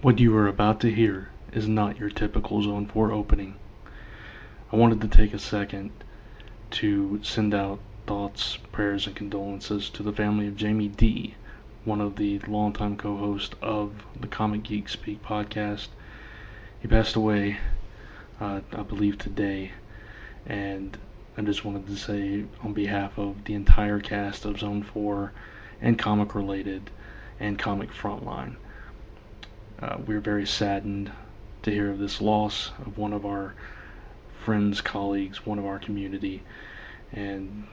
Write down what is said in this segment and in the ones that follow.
What you are about to hear is not your typical Zone 4 opening. I wanted to take a second to send out thoughts, prayers, and condolences to the family of Jamie D., one of the longtime co-hosts of the Comic Geek Speak podcast. He passed away, I believe today, and I just wanted to say on behalf of the entire cast of Zone 4 and Comic Related and Comic Frontline, we're very saddened to hear of this loss of one of our friends, colleagues, one of our community, and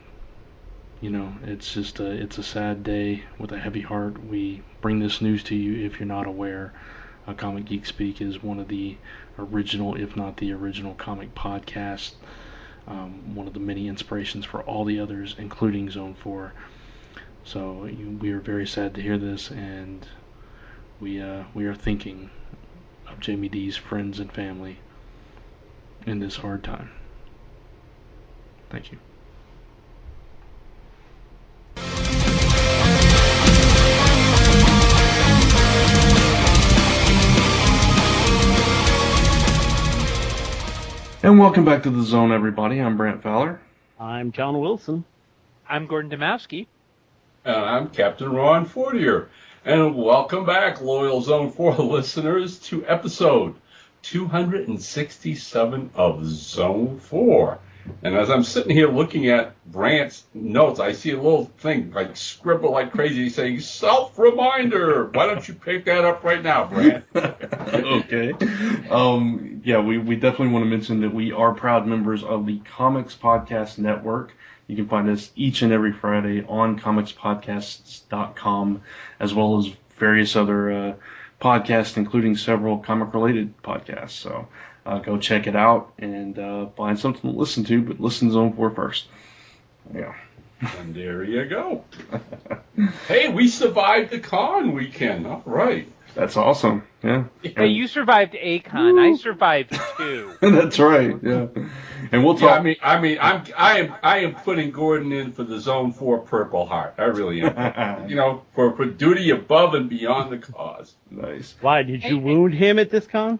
it's just it's a sad day with a heavy heart. We bring this news to you if you're not aware. Comic Geek Speak is one of the original, if not the original, comic podcasts. One of the many inspirations for all the others, including Zone 4. So we are very sad to hear this, and we are thinking of Jamie D's friends and family in this hard time. Thank you. And welcome back to The Zone, everybody. I'm Brant Fowler. I'm John Wilson. I'm Gordon Domowski. And I'm Captain Ron Fortier. And welcome back, loyal Zone 4 listeners, to episode 267 of Zone 4. And as I'm sitting here looking at Brant's notes, I see a little thing like scribble like crazy saying, self-reminder. Why don't you pick that up right now, Brant? Okay. We definitely want to mention that we are proud members of the Comics Podcast Network. You can find us each and every Friday on comicspodcasts.com, as well as various other podcasts, including several comic-related podcasts. So go check it out and find something to listen to, but listen to Zone 4 first. Yeah. And there you go. Hey, we survived the con weekend. All right. That's awesome. Yeah. Hey, you survived a con. I survived two. That's right. Yeah. And we'll talk. Yeah, I am putting Gordon in for the Zone 4 Purple Heart. I really am. For duty above and beyond the cause. Nice. Why, did you wound him at this con?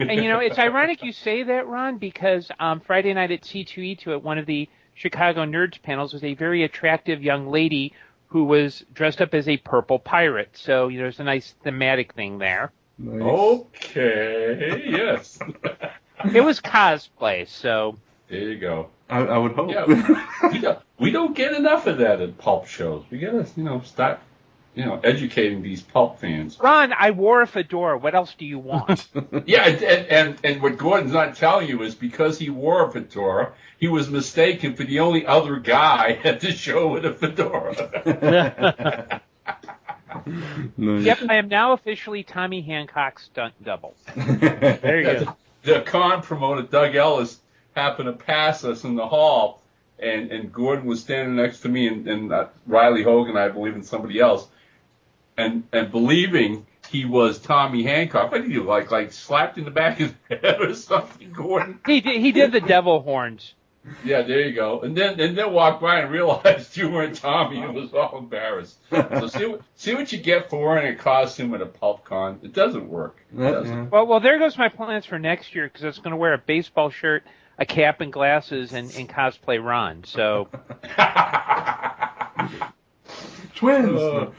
And it's ironic you say that, Ron, because Friday night at C2E2 at one of the Chicago Nerds panels was a very attractive young lady who was dressed up as a purple pirate. So, there's a nice thematic thing there. Nice. Okay, yes. It was cosplay, so... There you go. I would hope. Yeah, we don't get enough of that at pulp shows. We gotta, start, educating these pulp fans. Ron, I wore a fedora. What else do you want? Yeah, and what Gordon's not telling you is because he wore a fedora, he was mistaken for the only other guy at the show with a fedora. Nice. Yep, I am now officially Tommy Hancock's stunt double. Very good. The con promoter, Doug Ellis, happened to pass us in the hall, and Gordon was standing next to me and Riley Hogan, I believe, and somebody else, and believing he was Tommy Hancock. What did he do? Like slapped in the back of his head or something, Gordon? He did the devil horns. Yeah, there you go. And then walked by and realized you weren't Tommy and was all embarrassed. So see what you get for wearing a costume at a pulp con. It doesn't work. It doesn't. Well, there goes my plans for next year because I was going to wear a baseball shirt, a cap and glasses, and cosplay Ron. So Twins. All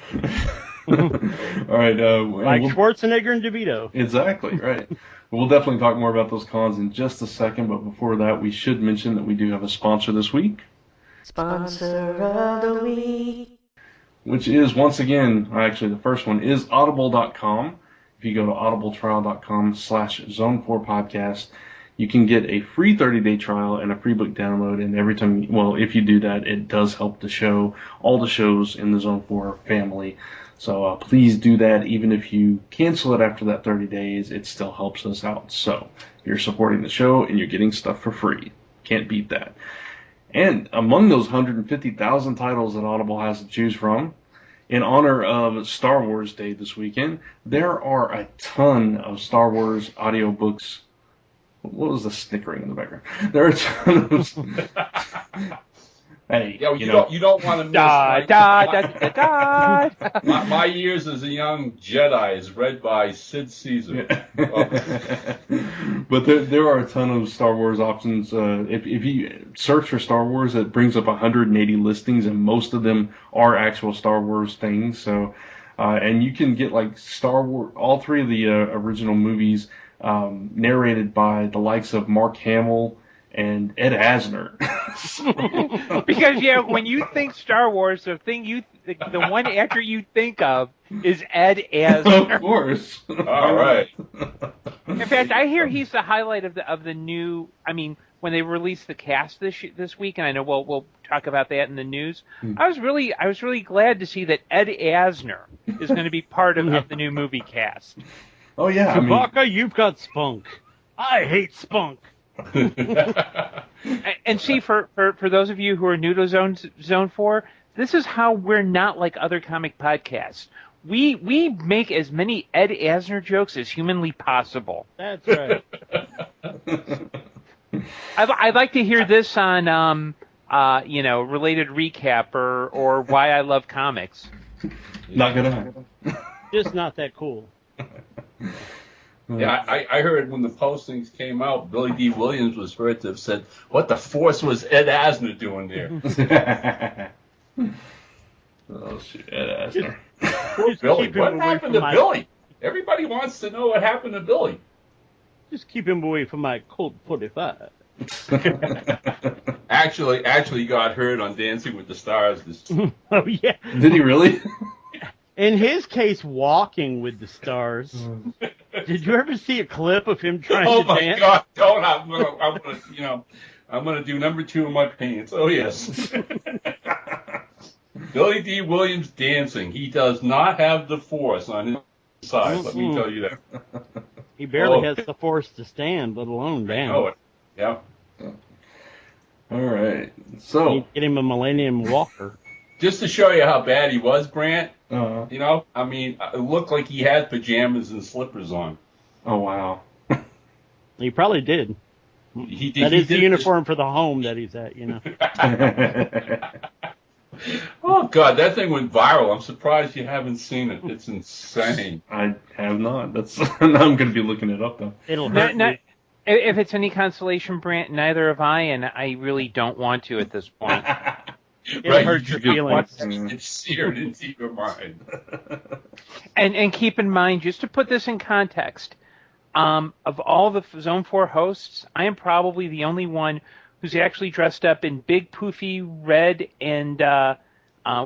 right. Like Schwarzenegger and DeVito. Exactly, right. We'll definitely talk more about those cons in just a second, but before that, we should mention that we do have a sponsor this week. Sponsor of the week. Which is, once again, actually the first one is audible.com. If you go to audibletrial.com/zone4podcast, you can get a free 30-day trial and a free book download, and every time, if you do that, it does help the show, all the shows in the Zone 4 family. So please do that. Even if you cancel it after that 30 days, it still helps us out. So you're supporting the show and you're getting stuff for free. Can't beat that. And among those 150,000 titles that Audible has to choose from, in honor of Star Wars Day this weekend, there are a ton of Star Wars audiobooks. What was the snickering in the background? There are a ton of Hey, Yeah, well, you don't want to miss. Da, da, da, da, da. My years as a young Jedi is read by Sid Caesar. But there are a ton of Star Wars options. If you search for Star Wars, it brings up 180 listings, and most of them are actual Star Wars things. So, and you can get like Star Wars, all three of the original movies narrated by the likes of Mark Hamill and Ed Asner. Because when you think Star Wars, the one actor you think of is Ed Asner. Of course. All right. In fact, I hear he's the highlight of the new. I mean, when they released the cast this week, and I know we'll talk about that in the news. I was really glad to see that Ed Asner is going to be part of the new movie cast. Oh yeah, Chewbacca, you've got spunk. I hate spunk. And see, for those of you who are new to Zone 4, this is how we're not like other comic podcasts. We make as many Ed Asner jokes as humanly possible. That's right. I'd like to hear this on related recap or why I love comics. Not gonna happen. Just not that cool. Yeah, I heard when the postings came out, Billy D. Williams was heard to have said, "What the force was Ed Asner doing there?" Oh shit, Ed Asner. Billy, what happened to Billy? Everybody wants to know what happened to Billy. Just keep him away from my Colt 45. Actually, he got hurt on Dancing with the Stars. Oh yeah. Did he really? In his case, Walking with the Stars. Did you ever see a clip of him trying to dance? Oh my God! Don't! I'm gonna do number 2 in my pants. Oh yes. Billy D. Williams dancing. He does not have the force on his side. Let me tell you that. He barely has the force to stand, let alone dance. Oh, yeah. All right. So you get him a Millennium Walker. Just to show you how bad he was, Brant. Uh-huh. It looked like he had pajamas and slippers on. Oh wow. He probably did. He did. That is the uniform for the home that he's at, Oh God, that thing went viral. I'm surprised you haven't seen it. It's insane. I have not. I'm going to be looking it up though. It'll hurt me. If it's any consolation, Brant, neither have I, and I really don't want to at this point. It'll hurt your feelings. It's seared into your mind. And keep in mind, just to put this in context, of all the Zone 4 hosts, I am probably the only one who's actually dressed up in big poofy red and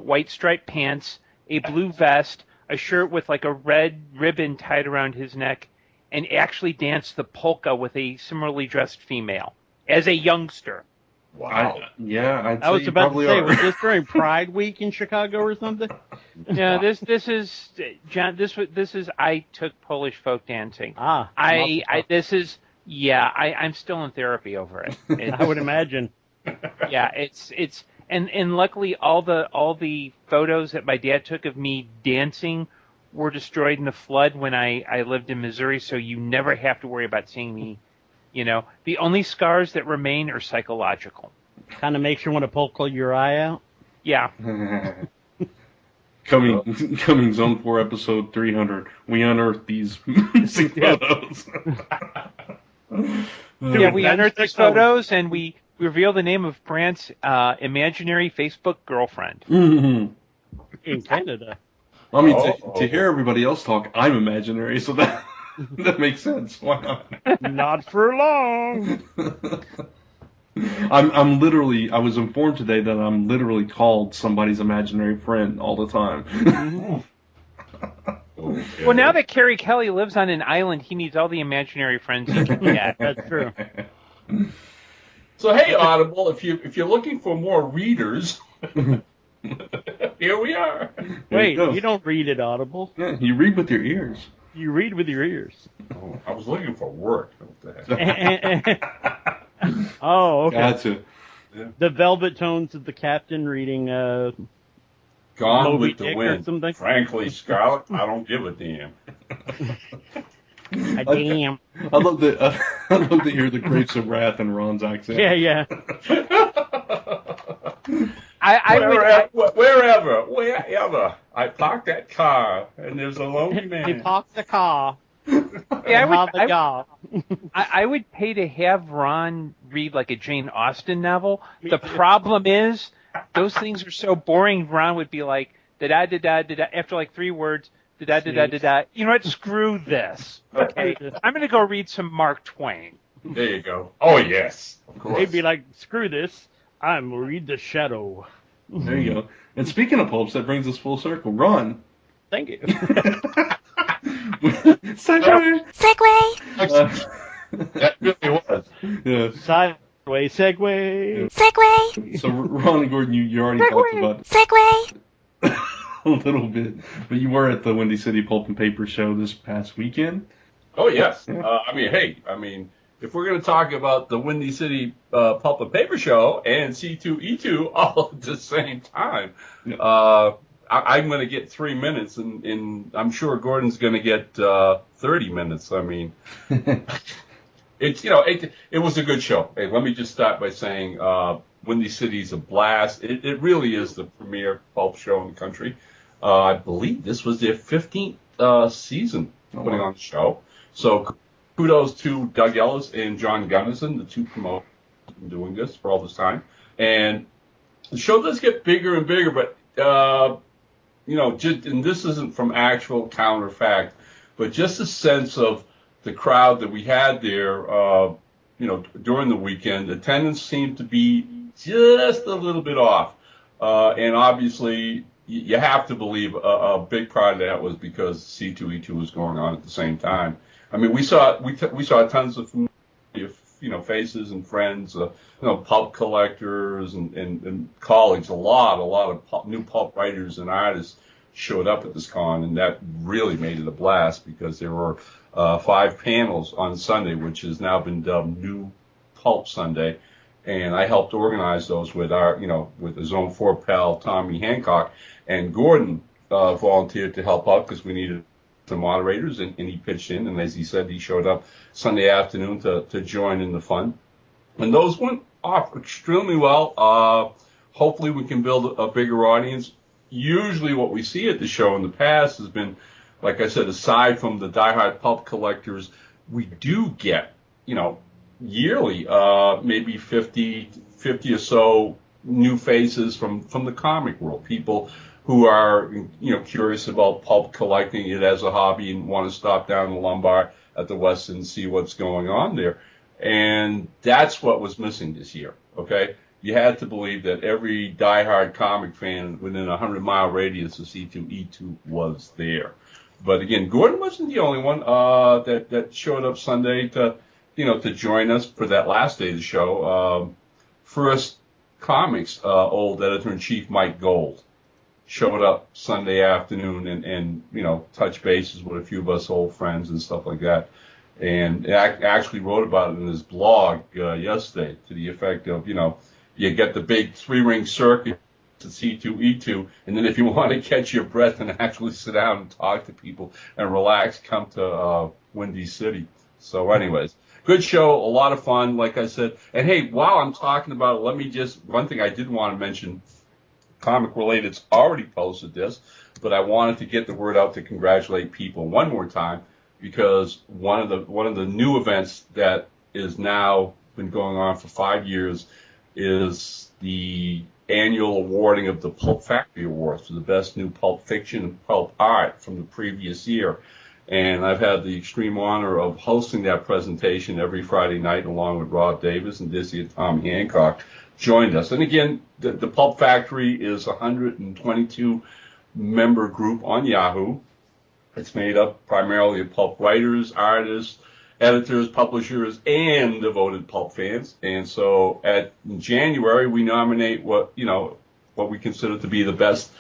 white striped pants, a blue vest, a shirt with like a red ribbon tied around his neck, and actually danced the polka with a similarly dressed female as a youngster. Wow. I was about to say, was this during Pride Week in Chicago or something? No, this is John. This is I took Polish folk dancing. I'm still in therapy over it. I would imagine. Yeah, it's and luckily all the photos that my dad took of me dancing were destroyed in the flood when I lived in Missouri, so you never have to worry about seeing me. The only scars that remain are psychological. Kind of makes you want to polka your eye out. Yeah. Coming Zone 4 episode 300, we unearthed these missing photos. Yeah, we unearthed these photos and we revealed the name of Brant's imaginary Facebook girlfriend. Mm-hmm. In Canada. I mean, to hear everybody else talk, I'm imaginary, so that makes sense. Why not? Not for long. I'm literally. I was informed today that I'm literally called somebody's imaginary friend all the time. Well, now that Carrie Kelly lives on an island, he needs all the imaginary friends he can get. That's true. So hey, Audible, if you're looking for more readers, here we are. Wait, you don't read at Audible. Yeah, you read with your ears. You read with your ears. Oh, I was looking for work. What the heck? Oh, okay. Gotcha. Yeah. The velvet tones of the captain reading Gone Moby with the Dick or wind. something? Frankly, Scarlett, I don't give a damn. Damn. I love to hear the grapes of wrath in Ron's accent. Yeah. wherever I park that car and there's a lonely man. He parked the car. Yeah, I would pay to have Ron read like a Jane Austen novel. The problem is, those things are so boring. Ron would be like, da-da-da-da-da-da, after like 3 words, da-da-da-da-da-da. You know what? Screw this. Okay, I'm going to go read some Mark Twain. There you go. Oh, yes. Of course. He'd be like, screw this. I'm Read the Shadow. There you go. And speaking of pulps, that brings us full circle. Ron. Thank you. Segway. That really was. Yeah. Sideways, segue. Segway. So Ron and Gordon, you already talked about Segway. a little bit, but you were at the Windy City Pulp and Paper show this past weekend. Oh, yes. If we're going to talk about the Windy City Pulp and Paper show and C2E2 all at the same time, I'm going to get 3 minutes, and I'm sure Gordon's going to get 30 minutes. I mean, it was a good show. Hey, let me just start by saying Windy City's a blast. It really is the premier pulp show in the country. I believe this was their 15th season putting on the show. So kudos to Doug Ellis and John Gunnison, the 2 promoters, who've been doing this for all this time. And the show does get bigger and bigger, but and this isn't from actual counter fact, but just a sense of the crowd that we had there, during the weekend. Attendance seemed to be just a little bit off. And obviously, you have to believe a big part of that was because C2E2 was going on at the same time. I mean, we saw tons of familiar, faces and friends, pulp collectors and colleagues. A lot of new pulp writers and artists showed up at this con, and that really made it a blast because there were 5 panels on Sunday, which has now been dubbed New Pulp Sunday. And I helped organize those with with the Zone 4 pal, Tommy Hancock, and Gordon volunteered to help out because we needed some moderators, and he pitched in, and as he said, he showed up Sunday afternoon to join in the fun. And those went off extremely well. Hopefully we can build a bigger audience. Usually what we see at the show in the past has been, like I said, aside from the diehard pulp collectors, we do get, yearly, maybe 50 or so new faces from the comic world, people who are, curious about pulp collecting it as a hobby and want to stop down the Lombard at the Westin and see what's going on there. And that's what was missing this year, okay? You had to believe that every diehard comic fan within a 100-mile radius of C2E2 was there. But again, Gordon wasn't the only one that showed up Sunday to join us for that last day of the show. First Comics old editor-in-chief Mike Gold showed up Sunday afternoon and touched bases with a few of us old friends and stuff like that. And actually wrote about it in his blog yesterday to the effect of, you get the big 3-ring circuit to C2E2, and then if you want to catch your breath and actually sit down and talk to people and relax, come to Windy City. So anyways, good show, a lot of fun, like I said. And hey, while I'm talking about it, one thing I did want to mention, Comic Related's already posted this, but I wanted to get the word out to congratulate people one more time, because one of the new events that is now been going on for 5 years is the annual awarding of the Pulp Factory Awards for the best new pulp fiction and pulp art from the previous year. And I've had the extreme honor of hosting that presentation every Friday night along with Rob Davis and Dizzy and Tommy Hancock joined us. And again, the Pulp Factory is a 122 member group on Yahoo. It's made up primarily of pulp writers, artists, editors, publishers, and devoted pulp fans. And so in January, we nominate what we consider to be the best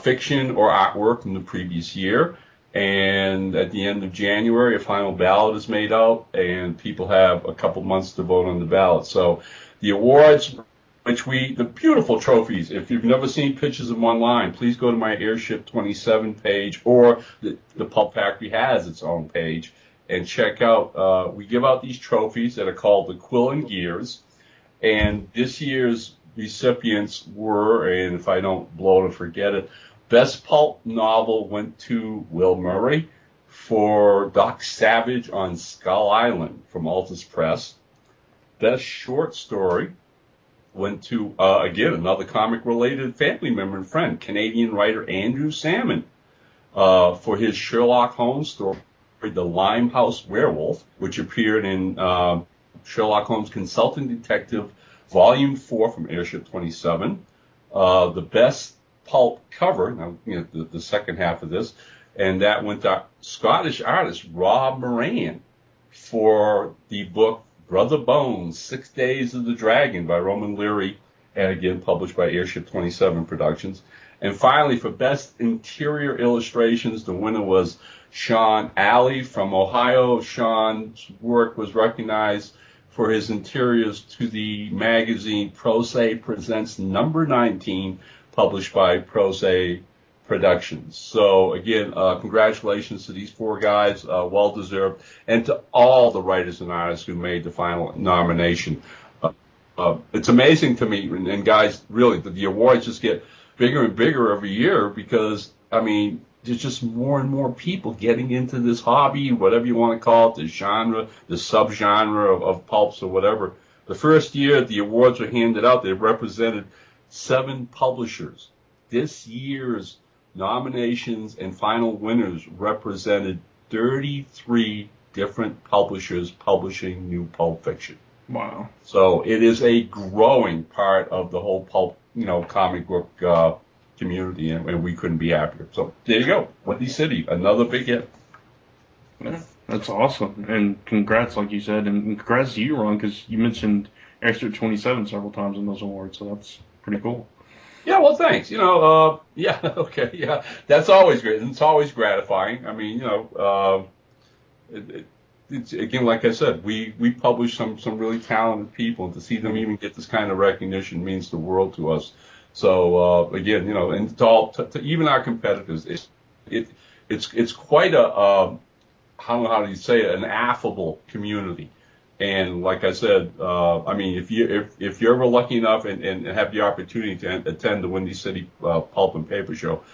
fiction or artwork from the previous year. And at the end of January, a final ballot is made out, and people have a couple months to vote on the ballot. So the awards, the beautiful trophies, if you've never seen pictures of them online, please go to my Airship 27 page, or the Pulp Factory has its own page, and check out, we give out these trophies that are called the Quill and Gears. And this year's recipients were, and if I don't blow it or forget it, Best Pulp Novel went to Will Murray for Doc Savage on Skull Island from Altus Press. Best Short Story went to, again, another comic-related family member and friend, Canadian writer Andrew Salmon, for his Sherlock Holmes story, The Limehouse Werewolf, which appeared in Sherlock Holmes Consulting Detective, Volume 4 from Airship 27. The Best Pulp Cover, now, the second half of this, and that went to Scottish artist Rob Moran for the book Brother Bones, 6 Days of the Dragon by Roman Leary, and again published by Airship 27 Productions. And finally, for Best Interior Illustrations, the winner was Sean Alley from Ohio. Sean's work was recognized for his interiors to the magazine Prose Presents number 19, published by Prose Productions. So again, congratulations to these four guys, well deserved, and to all the writers and artists who made the final nomination. It's amazing to me, and guys, really, the awards just get bigger and bigger every year because, I mean, there's just more and more people getting into this hobby, whatever you want to call it, the genre, the subgenre of pulps or whatever. The first year the awards were handed out, they represented 7 publishers. This year's nominations and final winners represented 33 different publishers publishing new pulp fiction. Wow. So it is a growing part of the whole pulp, comic book community, and we couldn't be happier. So there you go. Windy City, another big hit. Yeah, that's awesome. And congrats, like you said, and congrats to you, Ron, because you mentioned Extra 27 several times in those awards, so that's pretty cool. Yeah, well, thanks. Yeah, okay, yeah, that's always great. It's always gratifying. I mean, it's, again, like I said, we publish some really talented people, and to see them even get this kind of recognition means the world to us. So again, and to even our competitors, it's quite a how do you say it, an affable community. And like I said, I mean, if you're ever lucky enough and have the opportunity to attend the Windy City Pulp and Paper Show,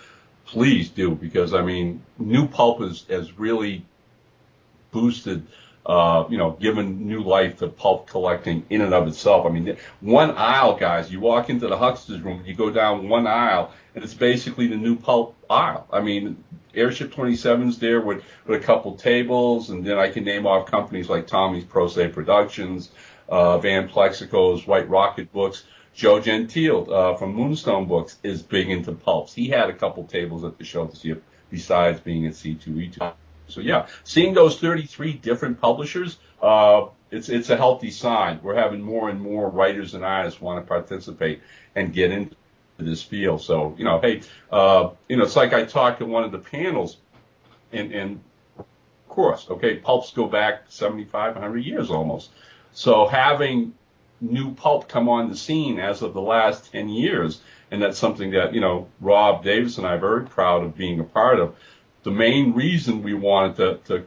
please do, because I mean, new pulp has really boosted, given new life to pulp collecting in and of itself. I mean, one aisle, guys, you walk into the huckster's room, you go down one aisle, and it's basically the new pulp aisle. I mean, Airship 27's there with a couple tables, and then I can name off companies like Tommy's Prose Productions, Van Plexico's White Rocket Books. Joe Gentile from Moonstone Books is big into pulps. He had a couple tables at the show this year, besides being at C2E2. So yeah, seeing those 33 different publishers, it's a healthy sign. We're having more and more writers and artists want to participate and get into this field. So, hey, it's like I talked at one of the panels, and of course, okay, pulps go back 75, 100 years almost. So having new pulp come on the scene as of the last 10 years, and that's something that, Rob Davis and I are very proud of being a part of. The main reason we wanted to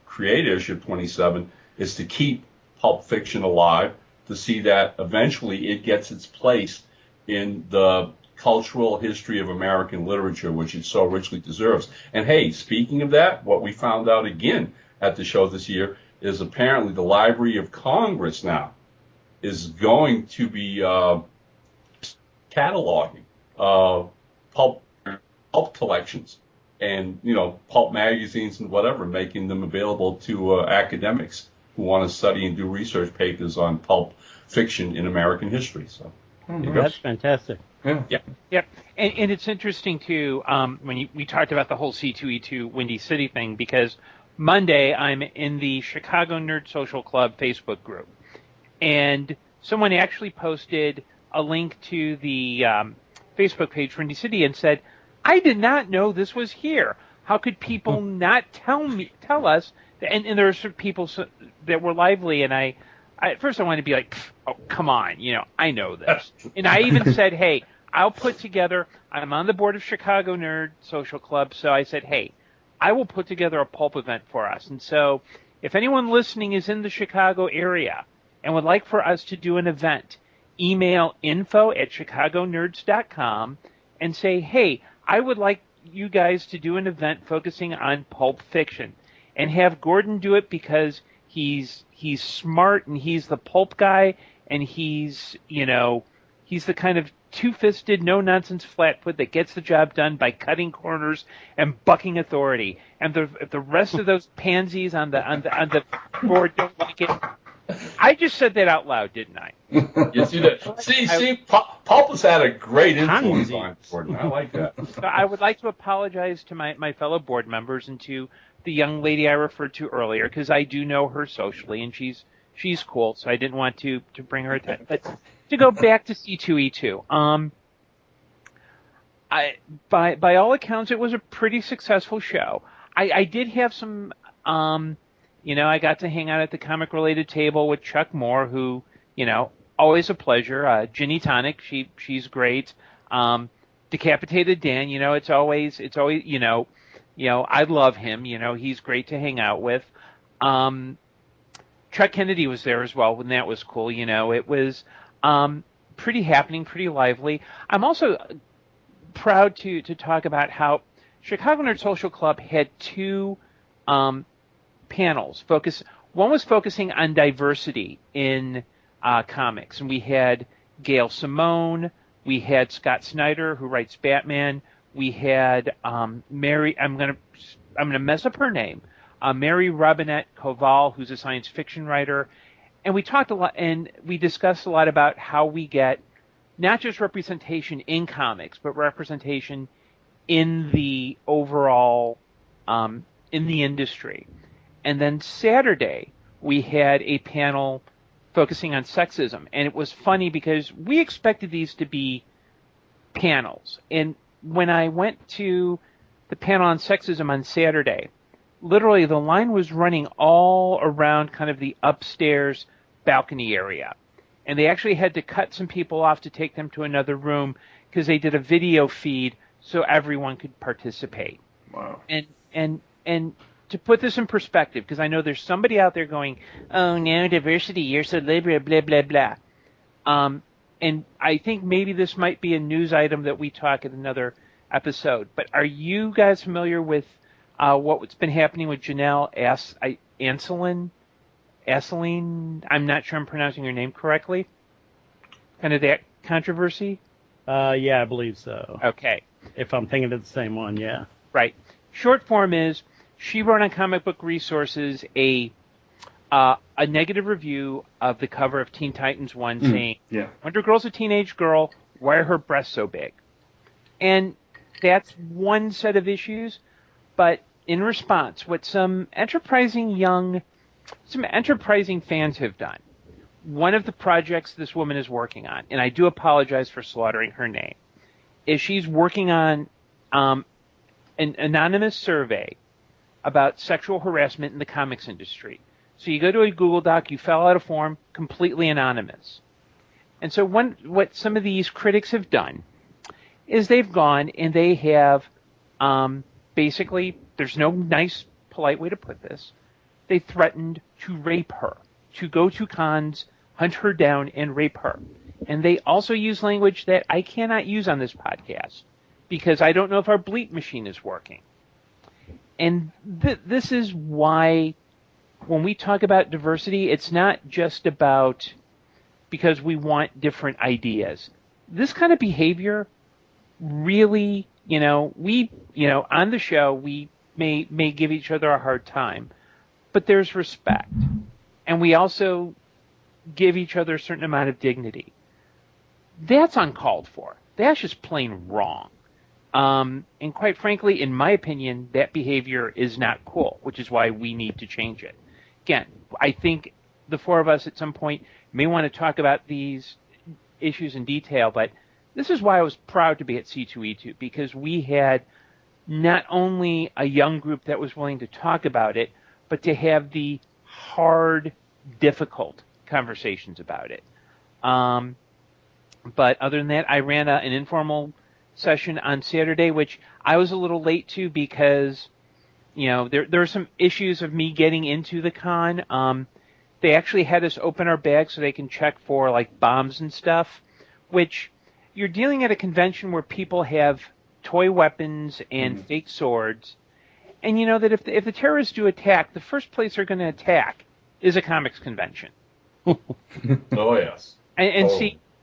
create Airship 27 is to keep pulp fiction alive, to see that eventually it gets its place in the cultural history of American literature, which it so richly deserves. And hey, speaking of that, what we found out again at the show this year is apparently the Library of Congress now is going to be cataloging pulp collections and, pulp magazines and whatever, making them available to academics who want to study and do research papers on pulp fiction in American history. So that's fantastic. Yeah. Yep. And it's interesting, too, when we talked about the whole C2E2 Windy City thing, because Monday I'm in the Chicago Nerd Social Club Facebook group. And someone actually posted a link to the Facebook page for Windy City and said, I did not know this was here. How could people not tell us? And there were some people that were lively, and I at first I wanted to be like, oh, come on, I know this. And I even said, hey, I'll put together, I'm on the board of Chicago Nerd Social Club, so I said, hey, I will put together a pulp event for us. And so if anyone listening is in the Chicago area and would like for us to do an event email info@chicagonerds.com and say, hey, I would like you guys to do an event focusing on pulp fiction, and have Gordon do it because he's smart and he's the pulp guy, and he's the kind of two-fisted, no-nonsense flatfoot that gets the job done by cutting corners and bucking authority. And the rest of those pansies on the board don't like it. I just said that out loud, didn't I? Yes, you did. See, Pulp has had a great influence on Gordon. I like that. So I would like to apologize to my fellow board members and to the young lady I referred to earlier, because I do know her socially, and she's cool, so I didn't want to bring her attention. But to go back to C2E2, by all accounts, it was a pretty successful show. I did have some, I got to hang out at the comic-related table with Chuck Moore, who, always a pleasure. Ginny Tonic, she's great. Decapitated Dan, it's always, I love him. He's great to hang out with. Chuck Kennedy was there as well, and that was cool. It was pretty happening, pretty lively. I'm also proud to talk about how Chicago Nerd Social Club had two panels. One was focusing on diversity in comics, and we had Gail Simone, we had Scott Snyder, who writes Batman, we had Mary. I'm gonna mess up her name. Mary Robinette Koval, who's a science fiction writer, and we talked a lot, and we discussed a lot about how we get not just representation in comics, but representation in the overall in the industry. And then Saturday, we had a panel focusing on sexism. And it was funny because we expected these to be panels. And when I went to the panel on sexism on Saturday, literally the line was running all around kind of the upstairs balcony area. And they actually had to cut some people off to take them to another room because they did a video feed so everyone could participate. Wow. And to put this in perspective, because I know there's somebody out there going, oh, no, diversity, you're so liberal, blah, blah, blah. And I think maybe this might be a news item that we talk in another episode. But are you guys familiar with what's been happening with Janelle Asseline? I'm not sure I'm pronouncing her name correctly. Kind of that controversy? Yeah, I believe so. Okay. If I'm thinking of the same one, yeah. Right. Short form is, she wrote on Comic Book Resources a negative review of the cover of Teen Titans 1 saying, Wonder Girl's a teenage girl, why are her breasts so big? And that's one set of issues, but in response, what some enterprising fans have done, one of the projects this woman is working on, and I do apologize for slaughtering her name, is she's working on an anonymous survey about sexual harassment in the comics industry. So you go to a Google Doc, you fill out a form, completely anonymous. And so what some of these critics have done is they've gone and they have basically, there's no nice, polite way to put this, they threatened to rape her, to go to cons, hunt her down, and rape her. And they also use language that I cannot use on this podcast because I don't know if our bleep machine is working. And this is why when we talk about diversity, it's not just about because we want different ideas. This kind of behavior really, on the show, we may give each other a hard time, but there's respect. And we also give each other a certain amount of dignity. That's uncalled for. That's just plain wrong. And quite frankly, in my opinion, that behavior is not cool, which is why we need to change it. Again, I think the four of us at some point may want to talk about these issues in detail, but this is why I was proud to be at C2E2, because we had not only a young group that was willing to talk about it, but to have the hard, difficult conversations about it. But other than that, I ran an informal session on Saturday, which I was a little late to because, there are some issues of me getting into the con. they actually had us open our bags so they can check for like bombs and stuff, which you're dealing at a convention where people have toy weapons and fake swords, and you know that if the terrorists do attack, the first place they're going to attack is a comics convention. Oh yes. And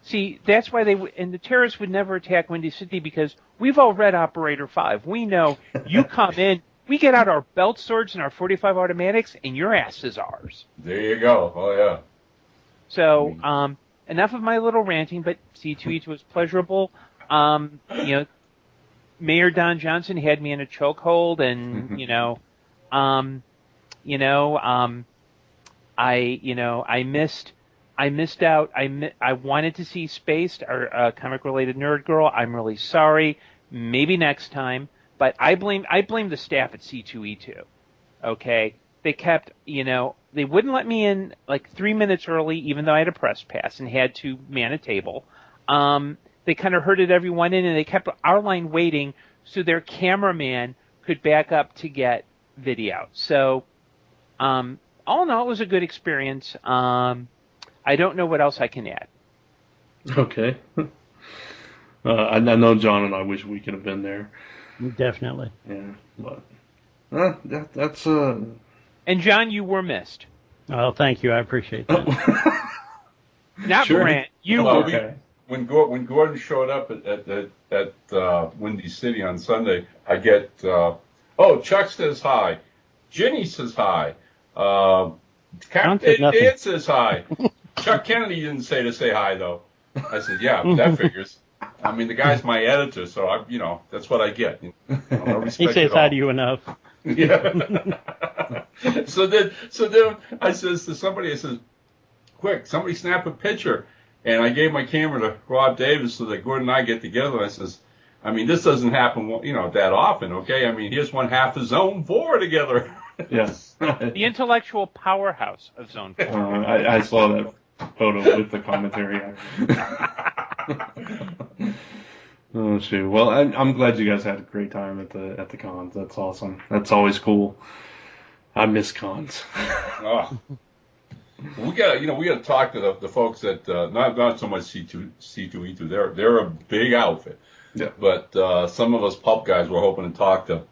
see, that's why and the terrorists would never attack Windy City, because we've all read Operator 5. We know you come in, we get out our belt swords and our 45 automatics, and your ass is ours. There you go. Oh yeah. So, enough of my little ranting, but C2E2 was pleasurable. Mayor Don Johnson had me in a chokehold, and I missed out. I wanted to see Spaced, our comic-related nerd girl. I'm really sorry. Maybe next time. But I blame the staff at C2E2. Okay, they kept, they wouldn't let me in like 3 minutes early, even though I had a press pass and had to man a table. They kind of herded everyone in, and they kept our line waiting so their cameraman could back up to get video. So, all in all, it was a good experience. I don't know what else I can add. Okay. I know John and I wish we could have been there. Definitely. Yeah, but that's And John, you were missed. Oh, thank you. I appreciate that. Not Sure. Grant. You Well, were. okay. When Gordon showed up at Windy City on Sunday, I get Chuck says hi, Ginny says hi, Captain Dan says hi. Chuck Kennedy didn't say hi though. I said, yeah, that figures. I mean, the guy's my editor, so that's what I get. No He respect says at all. hi to you enough. Yeah. So then I says to somebody, I says, quick, somebody snap a picture. And I gave my camera to Rob Davis so that Gordon and I get together. And I says, I mean, this doesn't happen, that often, okay? I mean, here's one half of Zone 4 together. Yes. The intellectual powerhouse of Zone 4. I saw that photo with the commentary. Oh shoot! Well, I'm glad you guys had a great time at the cons. That's awesome. That's always cool. I miss cons. Oh. We got to talk to the folks that not so much C2E2. They're a big outfit. Yeah. But some of us pulp guys were hoping to talk to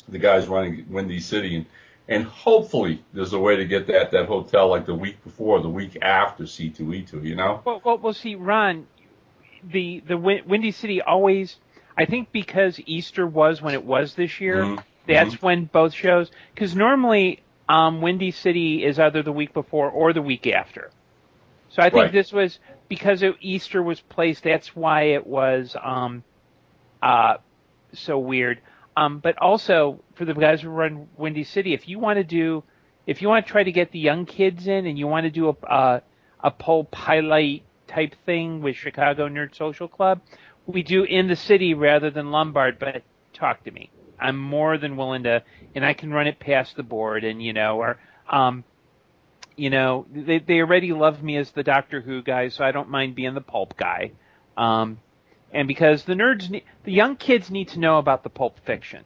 the guys running Windy City, and hopefully there's a way to get that hotel like the week before, the week after C2E2. Well, see, Ron, the Windy City always, I think because Easter was when it was this year, that's when both shows, because normally Windy City is either the week before or the week after. So I think this was, because Easter was placed, that's why it was so weird. But also, for the guys who run Windy City, if you want to try to get the young kids in and you want to do a pulp highlight type thing with Chicago Nerd Social Club, we do in the city rather than Lombard, but talk to me. I'm more than willing to, and I can run it past the board, and they already love me as the Doctor Who guy, so I don't mind being the pulp guy. And because the young kids need to know about the pulp fiction.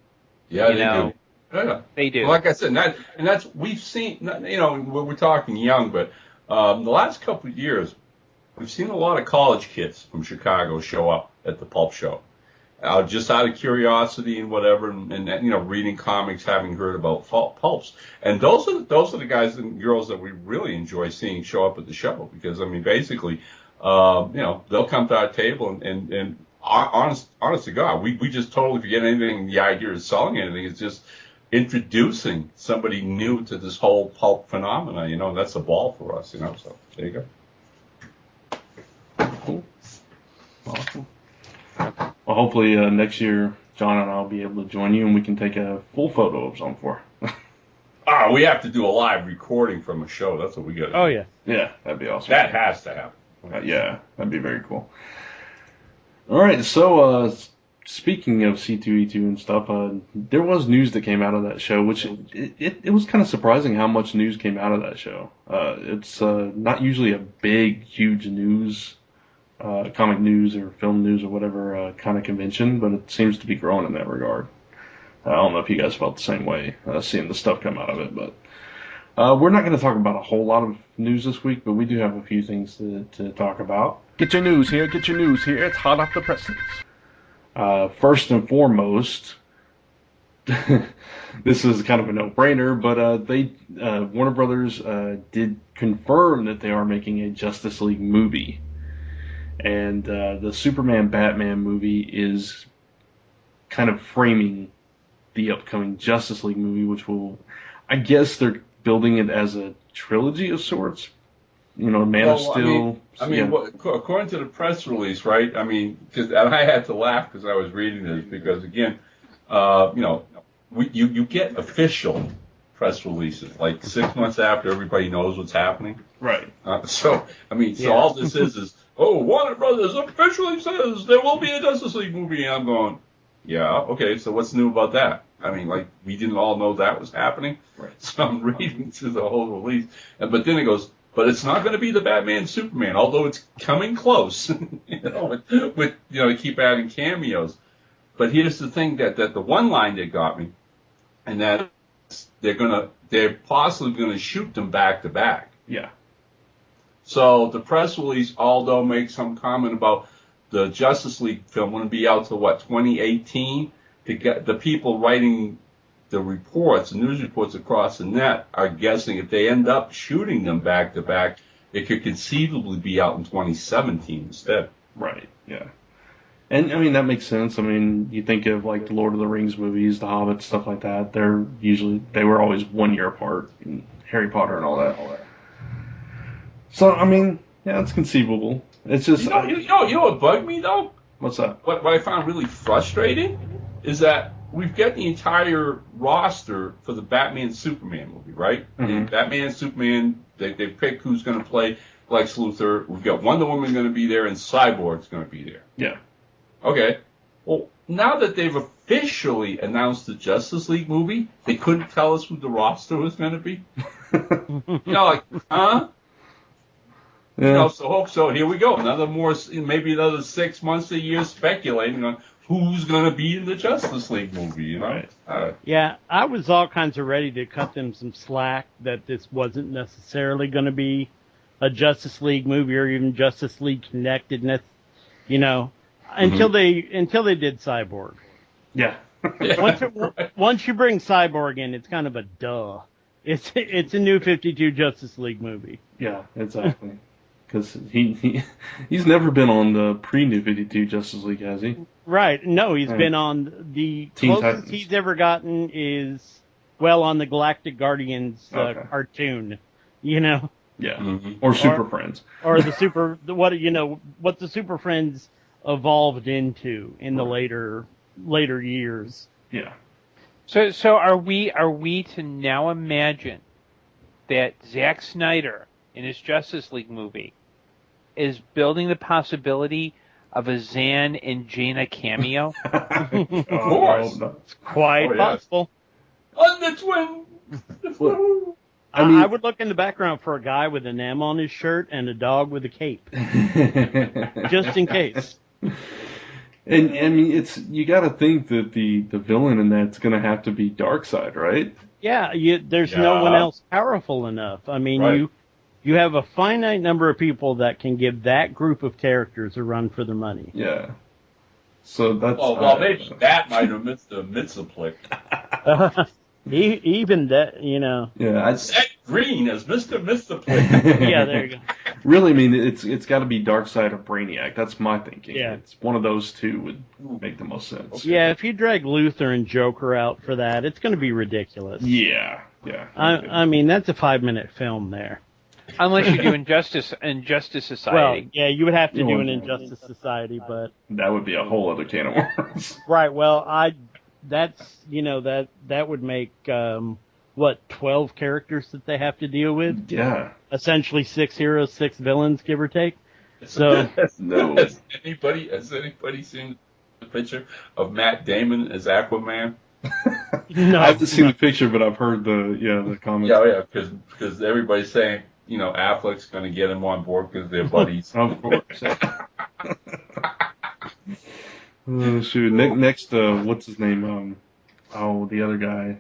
Yeah, they do. Yeah. They do. Well, like I said, that's we've seen. We're talking young, but the last couple of years, we've seen a lot of college kids from Chicago show up at the pulp show. Just out of curiosity and whatever, and reading comics, having heard about pulps, and those are the guys and girls that we really enjoy seeing show up at the show, because I mean, basically, they'll come to our table and honest to God, we just totally forget anything. The idea of selling anything is just introducing somebody new to this whole pulp phenomena. That's a ball for us. So there you go. Cool. Awesome. Well, hopefully next year, John and I will be able to join you, and we can take a full photo of Zone 4. We have to do a live recording from a show. That's what we got. Oh, yeah. Yeah, that'd be awesome. That has to happen. Yeah, that'd be very cool. All right, so speaking of C2E2 and stuff, there was news that came out of that show, which it was kind of surprising how much news came out of that show. It's not usually a big, huge news, comic news or film news or whatever kind of convention, but it seems to be growing in that regard. I don't know if you guys felt the same way, seeing the stuff come out of it, but We're not going to talk about a whole lot of news this week, but we do have a few things to talk about. Get your news here. Get your news here. It's hot off the presses. First and foremost, this is kind of a no-brainer, but Warner Brothers did confirm that they are making a Justice League movie. And the Superman-Batman movie is kind of framing the upcoming Justice League movie, which will, I guess they're building it as a trilogy of sorts. Man of Steel. According to the press release, right? And I had to laugh because I was reading this because, again, you get official press releases like 6 months after everybody knows what's happening. Right. So all this is, Warner Brothers officially says there will be a Justice League movie, and I'm going, yeah, okay, so what's new about that? We didn't all know that was happening. Right. So I'm reading through the whole release, but then it goes, but it's not going to be the Batman Superman, although it's coming close. With keep adding cameos. But here's the thing that the one line that got me, and that they're possibly gonna shoot them back to back. Yeah. So the press release, although makes some comment about the Justice League film wouldn't be out till 2018, to get the people writing the reports, the news reports across the net are guessing if they end up shooting them back to back, it could conceivably be out in 2017 instead. Right. Yeah. And that makes sense. You think of like the Lord of the Rings movies, the Hobbit, stuff like that. They were always 1 year apart. And Harry Potter and all that. So yeah, it's conceivable. It's just you know what bugged me though? What's that? What I found really frustrating is that we've got the entire roster for the Batman Superman movie, right? Mm-hmm. Batman Superman, they pick who's going to play Lex Luthor. We've got Wonder Woman going to be there, and Cyborg's going to be there. Yeah. Okay. Well, now that they've officially announced the Justice League movie, they couldn't tell us who the roster was going to be. Huh? Yeah. So here we go. Maybe another 6 months, a year speculating on who's going to be in the Justice League movie, Right. Yeah, I was all kinds of ready to cut them some slack that this wasn't necessarily going to be a Justice League movie or even Justice League connectedness, until they did Cyborg. Yeah. Once you bring Cyborg in, it's kind of a duh. It's a new 52 Justice League movie. Yeah, exactly. Because he's never been on the pre-New 52 Justice League, has he? Right. No, he's been on the Teen closest Titans. he's ever gotten is, on the Galactic Guardians cartoon, Yeah. Mm-hmm. Or Super Friends. or what the Super Friends evolved into in the later years. Yeah. So are we to now imagine that Zack Snyder in his Justice League movie is building the possibility of a Zan and Jaina cameo? Of course. It's quite possible. On the twin. I would look in the background for a guy with an M on his shirt and a dog with a cape, just in case. And you got to think that the villain in that's going to have to be Darkseid, right? Yeah, there's no one else powerful enough. Right. You have a finite number of people that can give that group of characters a run for their money. Yeah. So that's. Maybe that might have missed the Mitzaplick. Even that, Yeah, Seth Green as Mr. Mitzaplick. Yeah, there you go. Really, it's got to be Darkseid or Brainiac. That's my thinking. Yeah. It's one of those two would make the most sense. Yeah, if you drag Luthor and Joker out for that, it's going to be ridiculous. Yeah. That's a 5-minute film there. Unless you do Injustice Society. Well, yeah, you would have to do an Injustice Society, but that would be a whole other can of worms. right. Well, that would make 12 characters that they have to deal with. Yeah. Essentially 6 heroes, 6 villains, give or take. So No. Has anybody seen the picture of Matt Damon as Aquaman? no, I haven't seen the picture, but I've heard the comments. Yeah, because everybody's saying, Affleck's going to get him on board because they're buddies. Of course. Shoot. Next, what's his name? The other guy.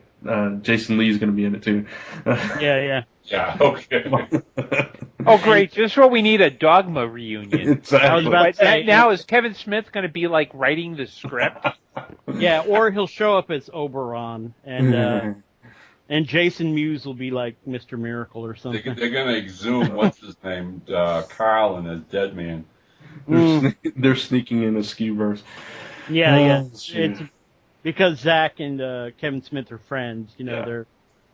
Jason Lee's going to be in it too. Yeah. Yeah, okay. Oh, great! Just what we need, a Dogma reunion. Exactly. I was about to say, Now is Kevin Smith going to be like writing the script? yeah, or he'll show up as Oberon, and Jason Mewes will be like Mr. Miracle or something. They're going to exhume, what's his name, Carl and his dead man. They're sneaking in a Skewverse. Yeah. Oh, shoot. It's because Zach and Kevin Smith are friends. You know,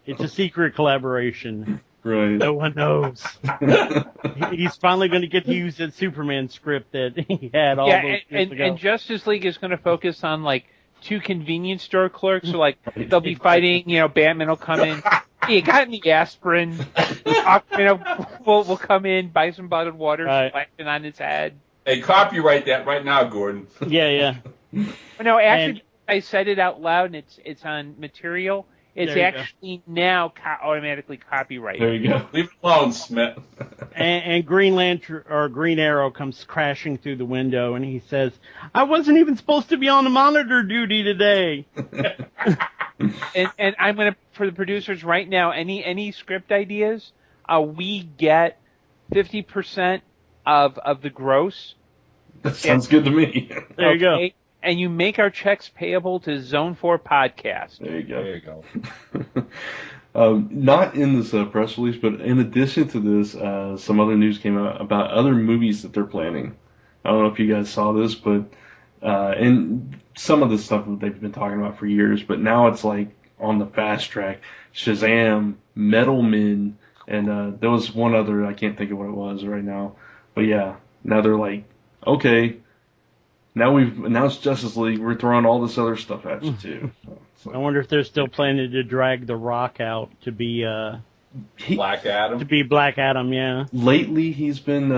it's a secret collaboration. Right. No one knows. He's finally going to get to use that Superman script that he had all those years ago. And Justice League is going to focus on like two convenience store clerks. So like they'll be fighting. You know, Batman will come in. Hey, you got any aspirin? We'll come in, buy some bottled water, splash it on his head. Hey, copyright that right now, Gordon. Yeah. No, actually, I said it out loud, and it's on material. It's actually now automatically copyrighted. There you go. Leave it alone, Smith. And Green Lantern or Green Arrow comes crashing through the window, and he says, "I wasn't even supposed to be on the monitor duty today." and I'm gonna, for the producers right now, any script ideas, we get 50% of the gross. That sounds good to me. There you go. And you make our checks payable to Zone 4 Podcast. There you go. There you go. Not in this press release, but in addition to this, some other news came out about other movies that they're planning. I don't know if you guys saw this, but and some of the stuff that they've been talking about for years, but now it's like on the fast track. Shazam, Metal Men, and there was one other, I can't think of what it was right now. But yeah, now they're like, okay, now we've announced Justice League, we're throwing all this other stuff at you too. So, I wonder if they're still planning to drag The Rock out to be Black Adam. To be Black Adam, yeah. Lately, he's been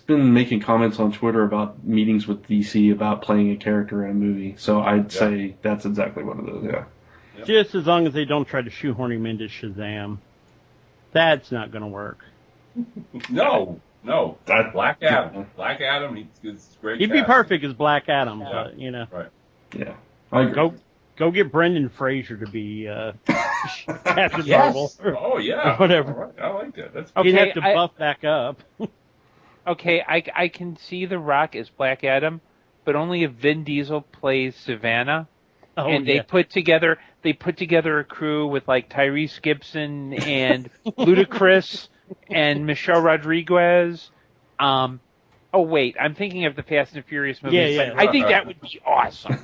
making comments on Twitter about meetings with DC about playing a character in a movie. So I'd say that's exactly what it is. Yeah. Yep. Just as long as they don't try to shoehorn him into Shazam, that's not going to work. No. Black Adam. Black Adam. He's great. He'd be perfect as Black Adam, but Right. Yeah. I agree. Go get Brendan Fraser to be Captain Yes. Marvel. Oh yeah. Or whatever. All right. I like that. That's He'd Okay, have to buff back up. Okay, I can see The Rock as Black Adam, but only if Vin Diesel plays Savannah. And they put together a crew with like Tyrese Gibson and Ludacris and Michelle Rodriguez. Oh wait, I'm thinking of the Fast and Furious movies. Yeah. I think that would be awesome.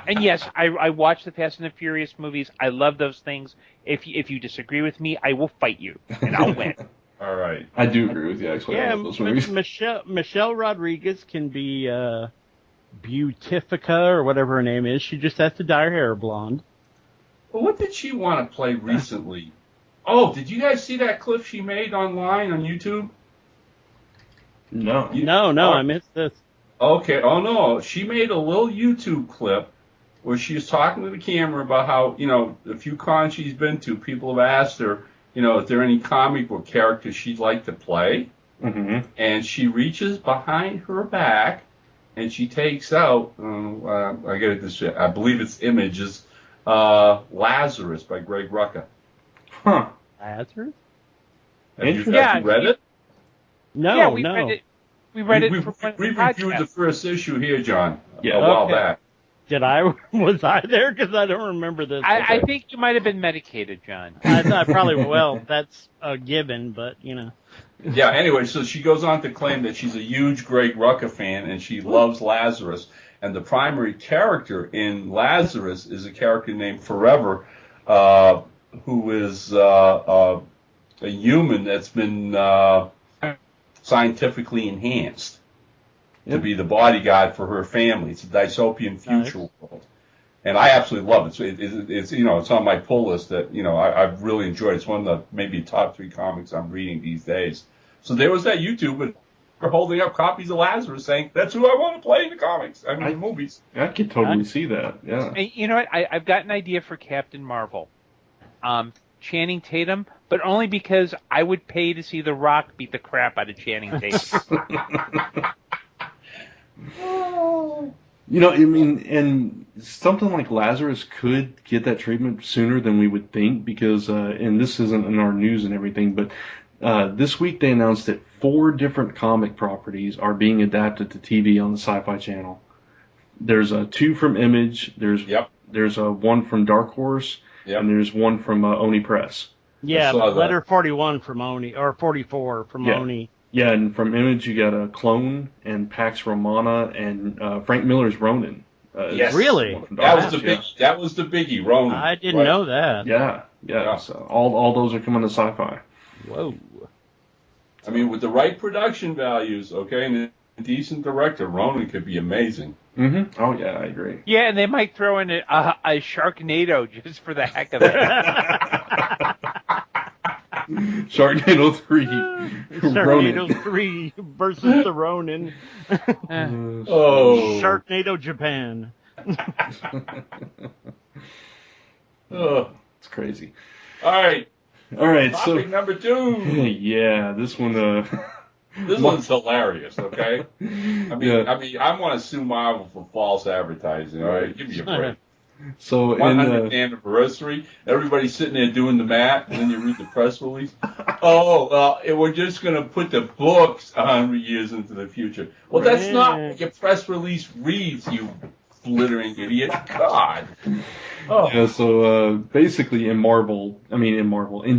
And yes, I watch the Fast and the Furious movies. I love those things. If you disagree with me, I will fight you and I'll win. all right. I do agree with you, actually. I love those movies. Michelle Rodriguez can be Beautifica or whatever her name is. She just has to dye her hair blonde. Well, what did she want to play recently? Oh, did you guys see that clip she made online on YouTube? No. No, I missed this. Okay. Oh no, she made a little YouTube clip where she was talking to the camera about how, the few cons she's been to, people have asked her, if there are any comic book characters she'd like to play. Mm-hmm. And she reaches behind her back and she takes out, I get it this shit, I believe it's Images, Lazarus by Greg Rucka. Huh. Lazarus? Have you Yeah, read it? No, we no. read it. We read it We for one of the reviewed the podcasts. first issue here, John, Yeah. a while Okay. back. Was I there? Because I don't remember this. I think you might have been medicated, John. I probably, that's a given, but, Yeah, anyway, so she goes on to claim that she's a huge Greg Rucka fan and she loves Lazarus. And the primary character in Lazarus is a character named Forever, who is a human that's been scientifically enhanced to be the bodyguard for her family. It's a dystopian future world. And I absolutely love it. So it's on my pull list that, I've really enjoyed. It's one of the maybe top 3 comics I'm reading these days. So there was that YouTube, but they're holding up copies of Lazarus saying, that's who I want to play in the comics, the movies. I could totally see that, yeah. And you know what? I've got an idea for Captain Marvel. Channing Tatum, but only because I would pay to see The Rock beat the crap out of Channing Tatum. You know, I mean, and something like Lazarus could get that treatment sooner than we would think because, and this isn't in our news and everything, but this week they announced that 4 different comic properties are being adapted to TV on the Sci-Fi Channel. There's 2 from Image, there's 1 from Dark Horse, and there's 1 from Oni Press. Yeah, but letter 41 from Oni, or 44 from Oni. Yeah, and from Image you got a Clone and Pax Romana and Frank Miller's Ronin. Yes. Really? That was the biggie. That was the biggie, Ronin. I didn't know that. Yeah. So all those are coming to Sci-Fi. Whoa. I mean, with the right production values, okay, and a decent director, Ronin could be amazing. Mm-hmm. Oh yeah, I agree. Yeah, and they might throw in a Sharknado just for the heck of it. Sharknado 3. Sharknado 3 versus the Ronin. Sharknado Japan. It's crazy. All right. Topic so number 2. Yeah, this one. This one's hilarious. Okay. I mean, I want to sue Marvel for false advertising. All right, give me a break. So 100th anniversary, everybody's sitting there doing the math, and then you read the press release. Oh, well, we're just going to put the books 100 years into the future. Well, that's not what your press release reads, you flittering idiot. God. Oh. Yeah, so basically in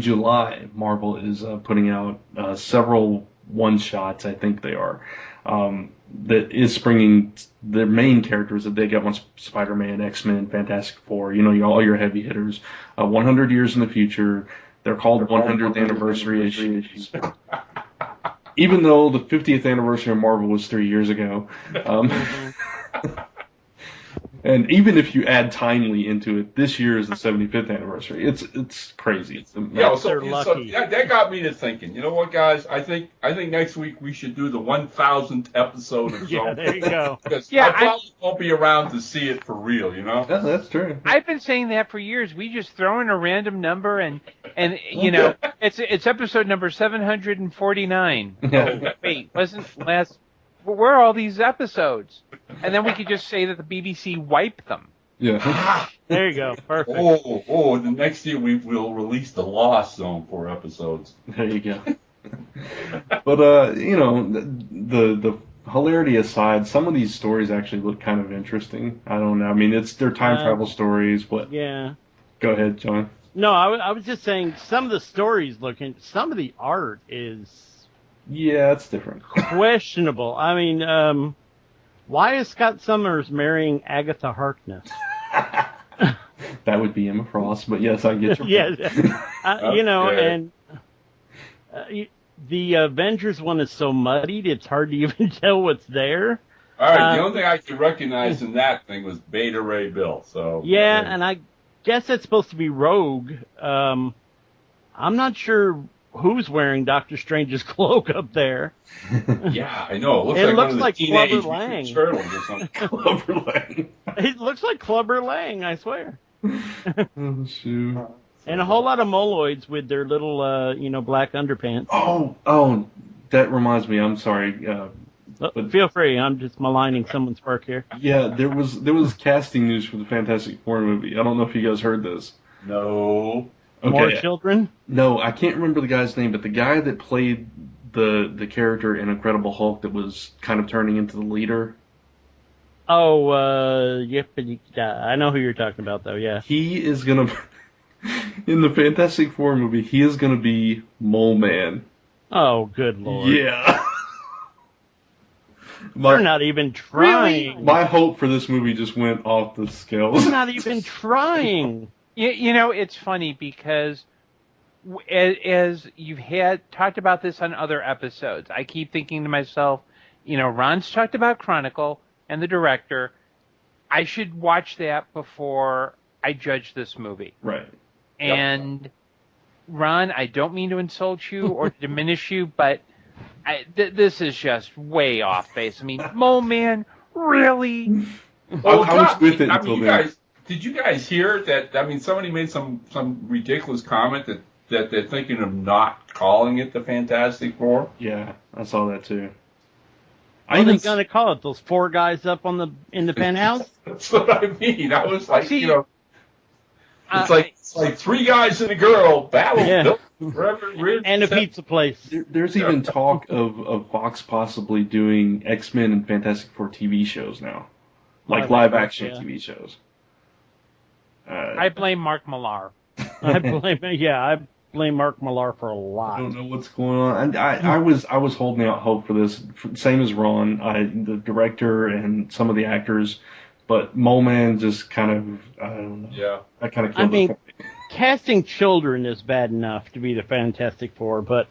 July, Marvel is putting out several one-shots, I think they are, that is bringing their main characters that they got once Spider-Man, X-Men, Fantastic Four, all your heavy hitters, 100 years in the future. They're called 100th anniversary issues. Even though the 50th anniversary of Marvel was 3 years ago. And even if you add Timely into it, this year is the 75th anniversary. It's crazy. That got me to thinking. You know what, guys? I think next week we should do the 1,000th episode of Zone. Yeah, there you go. Because I probably won't be around to see it for real. Yeah, that's true. I've been saying that for years. We just throw in a random number and it's episode number 749. Oh, wait, wasn't last? Where are all these episodes? And then we could just say that the BBC wiped them. Yeah. There you go. Perfect. The next year we will release the Lost Zone 4 episodes. There you go. But, the hilarity aside, some of these stories actually look kind of interesting. I don't know. I mean, they're time travel stories, but... Yeah. Go ahead, John. No, I was just saying some of the stories some of the art is... Yeah, it's different. Questionable. I mean, why is Scott Summers marrying Agatha Harkness? That would be Emma Frost, but yes, I get your point. The Avengers one is so muddied, it's hard to even tell what's there. All right, the only thing I could recognize in that thing was Beta Ray Bill. So and I guess it's supposed to be Rogue. I'm not sure who's wearing Doctor Strange's cloak up there. Yeah, I know. It looks like Clubber Lang. Turtles or something. Clubber Lang. It looks like Clubber Lang, I swear. Oh, shoot. And a whole lot of Moloids with their little, black underpants. Oh, that reminds me. I'm sorry. But feel free. I'm just maligning someone's work here. Yeah, there was casting news for the Fantastic Four movie. I don't know if you guys heard this. No. Okay. More children? No, I can't remember the guy's name, but the guy that played the character in Incredible Hulk that was kind of turning into the leader. Oh, I know who you're talking about, though, yeah. He is going to... In the Fantastic Four movie, he is going to be Mole Man. Oh, good lord. Yeah. They're not even trying. Really? My hope for this movie just went off the scales. They're not even trying. It's funny because as you've talked about this on other episodes, I keep thinking to myself, Ron's talked about Chronicle and the director. I should watch that before I judge this movie. Right. And Ron, I don't mean to insult you or diminish you, but this is just way off base. I mean, Mole Man, really? I was with it until then. Did you guys hear that? I mean, somebody made some ridiculous comment that they're thinking of not calling it the Fantastic Four. Yeah, I saw that too. What are they gonna call it? Those 4 guys up in the penthouse? That's what I mean. I was like, See, it's like 3 guys and a girl battle forever. And a pizza place. There's even talk of Fox possibly doing X-Men and Fantastic Four TV shows now, like live action TV shows. I blame Mark Millar. I blame Mark Millar for a lot. I don't know what's going on. I was holding out hope for this, same as Ron, the director and some of the actors, but Mole Man just kind of, I don't know. Yeah. That kind of killed it for me. Casting children is bad enough to be the Fantastic Four, but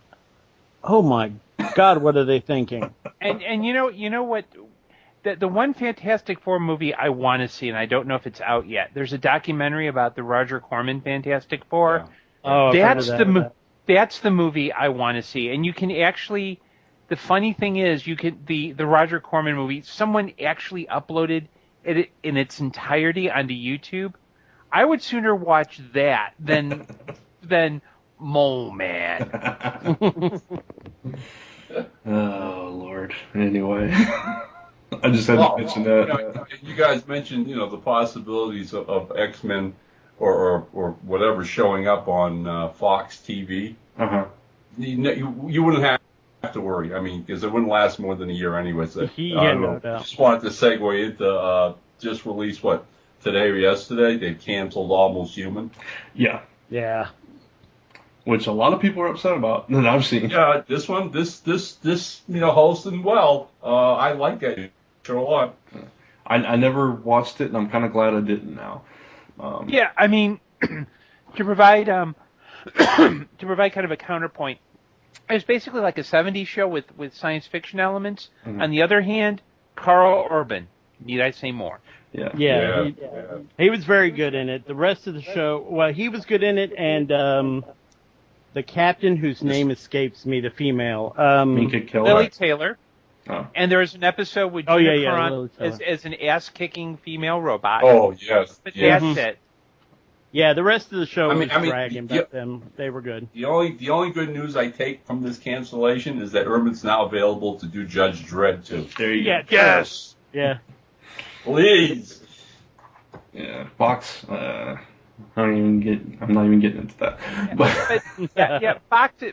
oh my God, what are they thinking? And you know what? The one Fantastic Four movie I want to see, and I don't know if it's out yet. There's a documentary about the Roger Corman Fantastic Four. Yeah. Oh, that's the movie I want to see. And you can actually, the funny thing is, the Roger Corman movie, someone actually uploaded it in its entirety onto YouTube. I would sooner watch that than Mole Man. Oh Lord. Anyway, I just had to mention that. You guys mentioned, the possibilities of X-Men or whatever showing up on Fox TV. Uh-huh. You wouldn't have to worry. I mean, because it wouldn't last more than a year anyway. So, no doubt. Just wanted to segue into just released today or yesterday. They canceled Almost Human. Yeah. Yeah. Which a lot of people are upset about that I've seen. Yeah, this hosting well. I like that show a lot. I never watched it, and I'm kind of glad I didn't now. Yeah, I mean, to provide kind of a counterpoint, it's basically like a 70s show with science fiction elements. Mm-hmm. On the other hand, Carl Urban. Need I say more? Yeah. He was very good in it. The rest of the show, well, he was good in it, and the captain, whose name escapes me, the female, Lily Taylor. Oh. And there was an episode with Jennifer as an ass-kicking female robot. Oh, yes. But that's it. Yeah, the rest of the show was dragging, but they were good. The only good news I take from this cancellation is that Urban's now available to do Judge Dredd, too. There you go. Yes! Yeah. Please! Yeah, Fox, I'm not even getting into that. But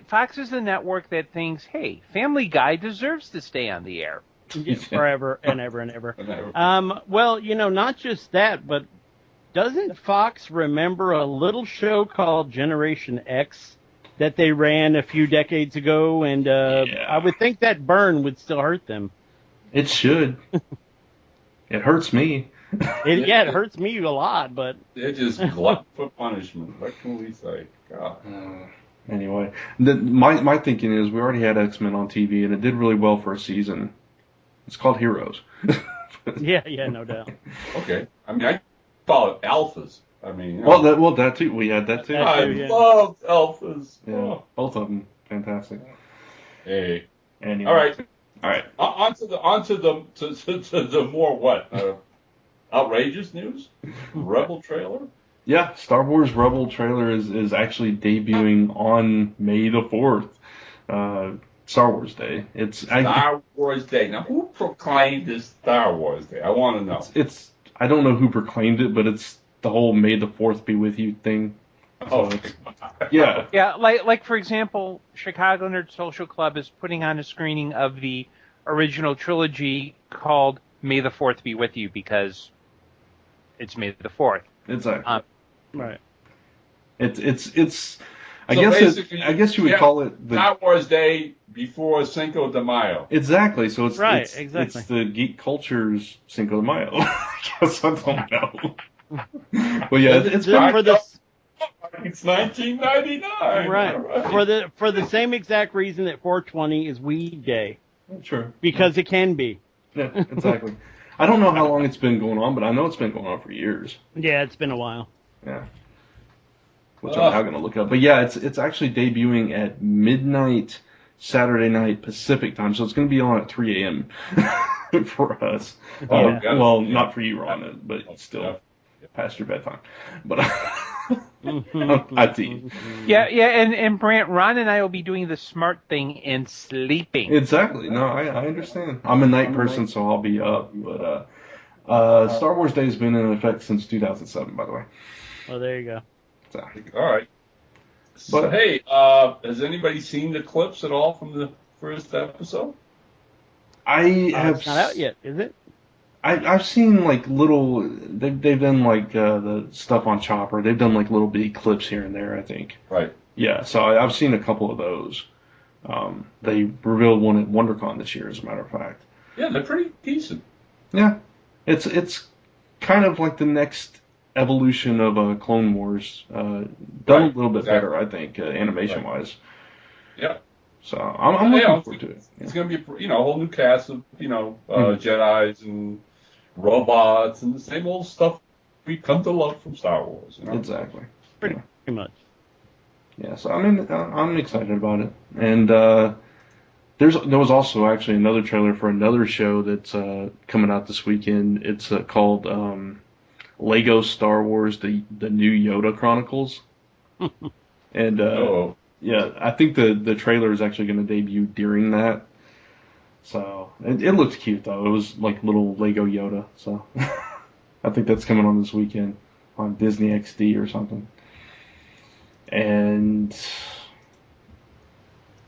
Fox is the network that thinks, hey, Family Guy deserves to stay on the air. Forever and ever and ever. Well, not just that, but doesn't Fox remember a little show called Generation X that they ran a few decades ago? And I would think that burn would still hurt them. It should. It hurts me. It hurts me a lot, but they're just glutton for punishment. What can we say? God. Anyway, my thinking is we already had X-Men on TV, and it did really well for a season. It's called Heroes. yeah, no doubt. Okay, I mean, I call it Alphas. I mean, that too. We had that too. I loved Alphas. Yeah, both of them fantastic. Hey. Anyway. All right. On to the more outrageous news? Rebel trailer? Yeah, Star Wars Rebel trailer is actually debuting on May the 4th, Star Wars Day. It's Star Wars Day. Now, who proclaimed this Star Wars Day? I want to know. It's I don't know who proclaimed it, but it's the whole May the 4th be with you thing. Yeah. Yeah, like for example, Chicago Nerd Social Club is putting on a screening of the original trilogy called May the 4th Be With You because it's May the 4th. Exactly. Right. It's I guess you would call it the Star Wars Day before Cinco de Mayo. Exactly. So it's exactly. It's the geek culture's Cinco de Mayo. I guess I don't know. Well, yeah, it's for this. It's 1999. Right. For the same exact reason that 420 is Weed Day. Sure. Because it can be. Yeah, exactly. I don't know how long it's been going on, but I know it's been going on for years. Yeah, it's been a while. Yeah. Which I'm now going to look up. But yeah, it's actually debuting at midnight Saturday night Pacific time, so it's going to be on at 3 a.m. for us. Well, not for you, Ron, but still. past your bedtime. But I tease. Yeah, and Brant, Ron and I will be doing the smart thing and sleeping. Exactly. No, I understand. I'm a night person, so I'll be up. But Star Wars Day has been in effect since 2007, by the way. Well, there you go. So, All right. So, But- hey, has anybody seen the clips at all from the first episode? I have. It's not out yet, is it? I've seen like little. They've done like the stuff on Chopper. They've done like little bitty clips here and there, I think. Right. Yeah, so I've seen a couple of those. They revealed one at WonderCon this year, as a matter of fact. Yeah, they're pretty decent. Yeah, it's kind of like the next evolution of Clone Wars, done a little bit better, I think, animation wise. Yeah. So I'm looking forward to it. It's going to be, a whole new cast of, Jedis and robots and the same old stuff we come to love from Star Wars. Exactly. Pretty much. Yeah, so I mean, I'm excited about it, and there was also actually another trailer for another show that's coming out this weekend. It's called Lego Star Wars: The New Yoda Chronicles, and yeah, I think the trailer is actually going to debut during that. So it looks cute though. It was like little Lego Yoda. So I think that's coming on this weekend on Disney XD or something. And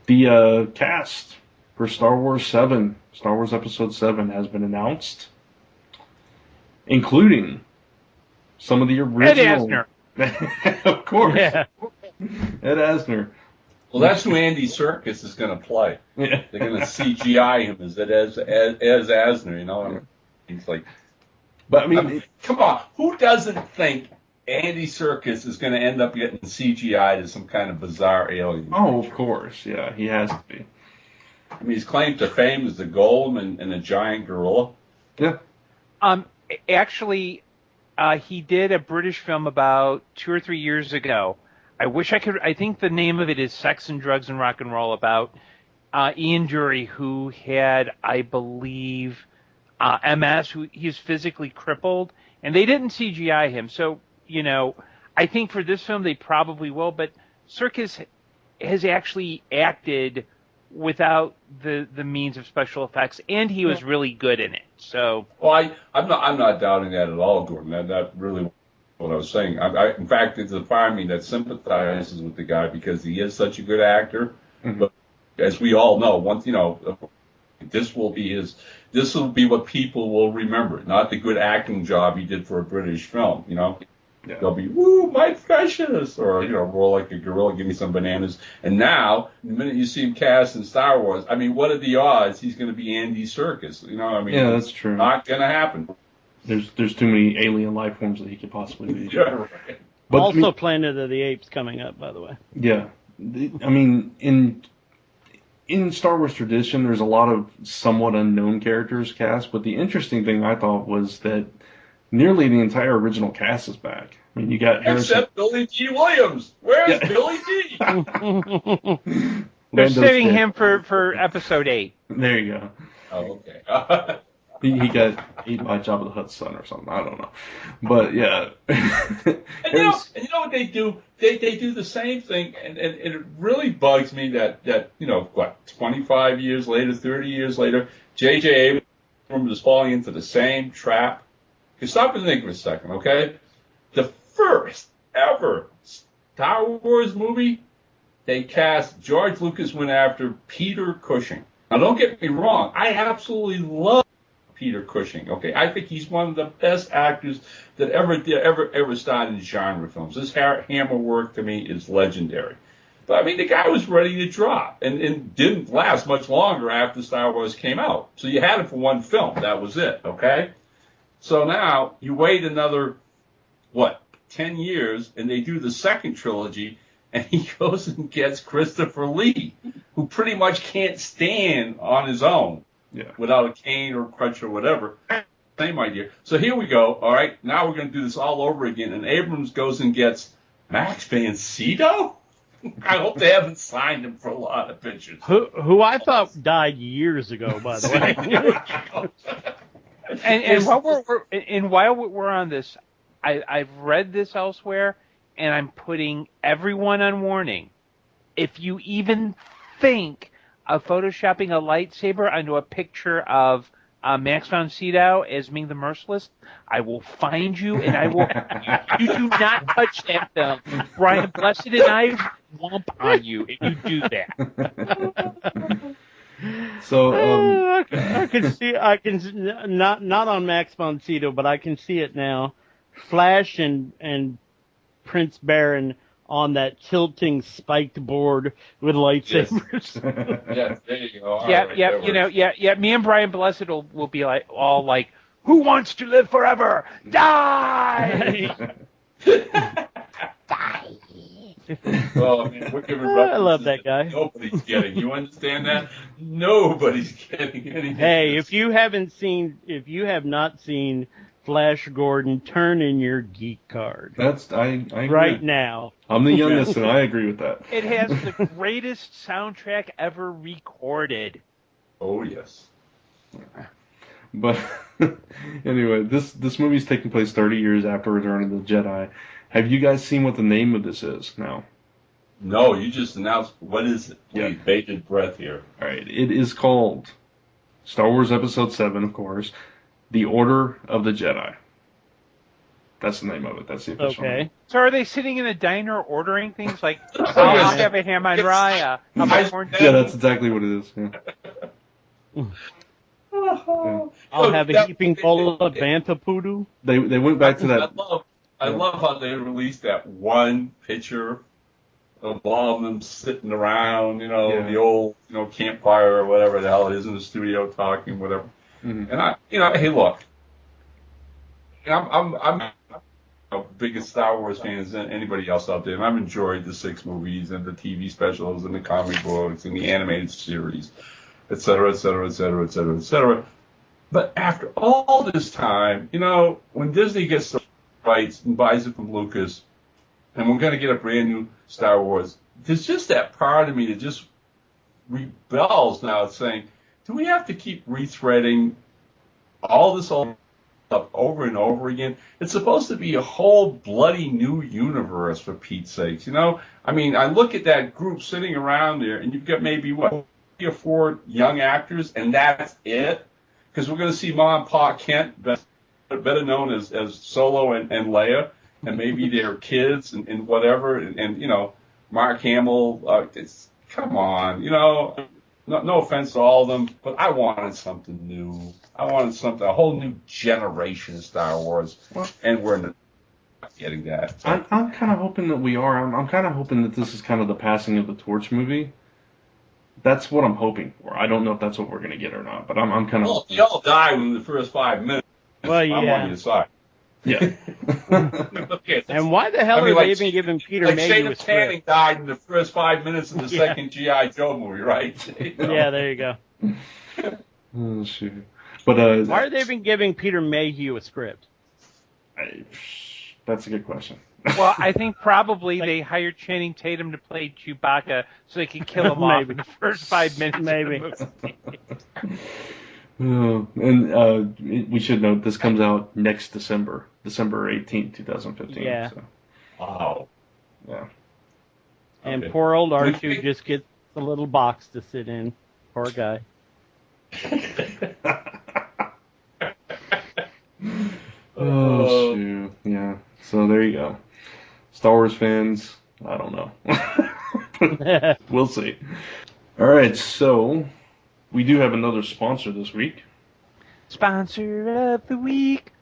the cast for Star Wars 7, Star Wars Episode 7 has been announced, including some of the original. Ed Asner. Of course. Yeah. Ed Asner. Well, that's who Andy Serkis is going to play. Yeah. They're going to CGI him as Asner, He's like, but I mean, come on, who doesn't think Andy Serkis is going to end up getting CGI'd as some kind of bizarre alien? Oh, of course, yeah, he has to be. I mean, his claim to fame is the golem and a giant gorilla. Yeah. Actually, he did a British film about 2 or 3 years ago. I think the name of it is Sex and Drugs and Rock and Roll, about Ian Dury, who had, I believe, MS, he's physically crippled, and they didn't CGI him. So, I think for this film they probably will, but Serkis has actually acted without the means of special effects, and he was really good in it. So, well, I'm not doubting that at all, Gordon. That really what I was saying. In fact, it's a part of me that sympathizes with the guy because he is such a good actor. Mm-hmm. But as we all know, once this will be what people will remember, not the good acting job he did for a British film. Yeah. They'll be, woo, my precious, or roll like a gorilla, give me some bananas. And now, the minute you see him cast in Star Wars, I mean, what are the odds he's going to be Andy Serkis? Yeah, that's true. Not going to happen. There's too many alien life forms that he could possibly be. Yeah, right. But also, Planet of the Apes coming up, by the way. Yeah, I mean, in Star Wars tradition, there's a lot of somewhat unknown characters cast, but the interesting thing I thought was that nearly the entire original cast is back. I mean, you got except Billy D. Williams. Where's Billy D? They're saving him for episode 8. There you go. Oh, okay. He got eaten by Jabba the Hutt's son or something. I don't know, but yeah. and you know what they do? They do the same thing, and it really bugs me that 25 years later, 30 years later, J.J. Abrams is falling into the same trap. Because stop and think for a second, okay? The first ever Star Wars movie, they cast, George Lucas went after Peter Cushing. Now, don't get me wrong. I absolutely love Peter Cushing, okay? I think he's one of the best actors that ever starred in genre films. His Hammer work, to me, is legendary. But, I mean, the guy was ready to drop and didn't last much longer after Star Wars came out. So you had him for one film. That was it, okay? So now you wait another, 10 years, and they do the second trilogy, and he goes and gets Christopher Lee, who pretty much can't stand on his own without a cane or a crutch or whatever. Same idea. So here we go. All right, now we're going to do this all over again, and Abrams goes and gets Max Van Sydow? I hope they haven't signed him for a lot of pictures. Who I thought died years ago, by the way. And while we're on this, I've read this elsewhere, and I'm putting everyone on warning. If you even think of photoshopping a lightsaber onto a picture of Max von Sydow as Ming the Merciless, I will find you, and I will. You do not touch that film. Brian Blessed and I womp on you if you do that. So I can see. Not on Max von Sydow, but I can see it now. Flash and Prince Baron on that tilting spiked board with lightsabers. Yes, there you go. All Yeah, right, yeah, that you know, works. yeah. Me and Brian Blessed will be like all like, "Who wants to live forever? Die!" Well, I mean, we're giving I love references that guy. nobody's getting. You understand that? Nobody's getting anything. Hey, if you have not seen Flash Gordon, turn in your geek card I agree. right now. I'm the youngest, and I agree with that. It has the greatest soundtrack ever recorded. Oh yes. But anyway, this movie's taking place 30 years after Return of the Jedi. Have you guys seen what the name of this is now? No, you just announced. What is it? Please, bated breath here. All right, it is called Star Wars Episode 7, of course, The Order of the Jedi. That's the name of it. That's the official name. Okay. So are they sitting in a diner ordering things like, I'll have a ham on rye, how about corn Yeah, that's exactly what it is. Yeah. I'll have a heaping bowl of Bantha Poodoo. They went back to that. I love how they released that one picture of all of them sitting around, the old, campfire or whatever the hell it is in the studio talking, whatever. Mhm. And hey, look, I'm the biggest Star Wars fans than anybody else out there, and I've enjoyed the 6 movies and the TV specials and the comic books and the animated series, et cetera, et cetera, et cetera, et cetera, et cetera. But after all this time, when Disney gets the rights and buys it from Lucas, and we're going to get a brand new Star Wars, there's just that part of me that just rebels now, saying, do we have to keep retreading all this old stuff over and over again? It's supposed to be a whole bloody new universe, for Pete's sakes, I mean, I look at that group sitting around there, and you've got maybe, 3 or 4 young actors, and that's it? Because we're going to see Ma and Pa Kent, better known as Solo and Leia, and maybe their kids and whatever, and Mark Hamill. Come on, no offense to all of them, but I wanted something new. I wanted a whole new generation of Star Wars, and we're not getting that. I'm kind of hoping that we are. I'm kind of hoping that this is kind of the passing of the torch movie. That's what I'm hoping for. I don't know if that's what we're going to get or not, but I'm kind of. Well, they all die within the first 5 minutes. Well, I'm yeah. on your side. Yeah. Okay, And why the hell are they even giving Peter like Mayhew Shane a Tanning script? died in the first 5 minutes of the second G.I. Joe movie, right? Yeah, there you go. Oh, shoot. But Why are they even giving Peter Mayhew a script? That's a good question. Well, I think probably they hired Channing Tatum to play Chewbacca so they could kill him off in the first 5 minutes. Maybe. Of the movie. And we should note this comes out next December 18th, 2015. Yeah. So, Wow. yeah. And Okay. poor old R2 just gets a little box to sit in. Poor guy. Oh, shoot. Yeah. So there you go. Star Wars fans, I don't know. We'll see. All right, so we do have another sponsor this week. Sponsor of the week.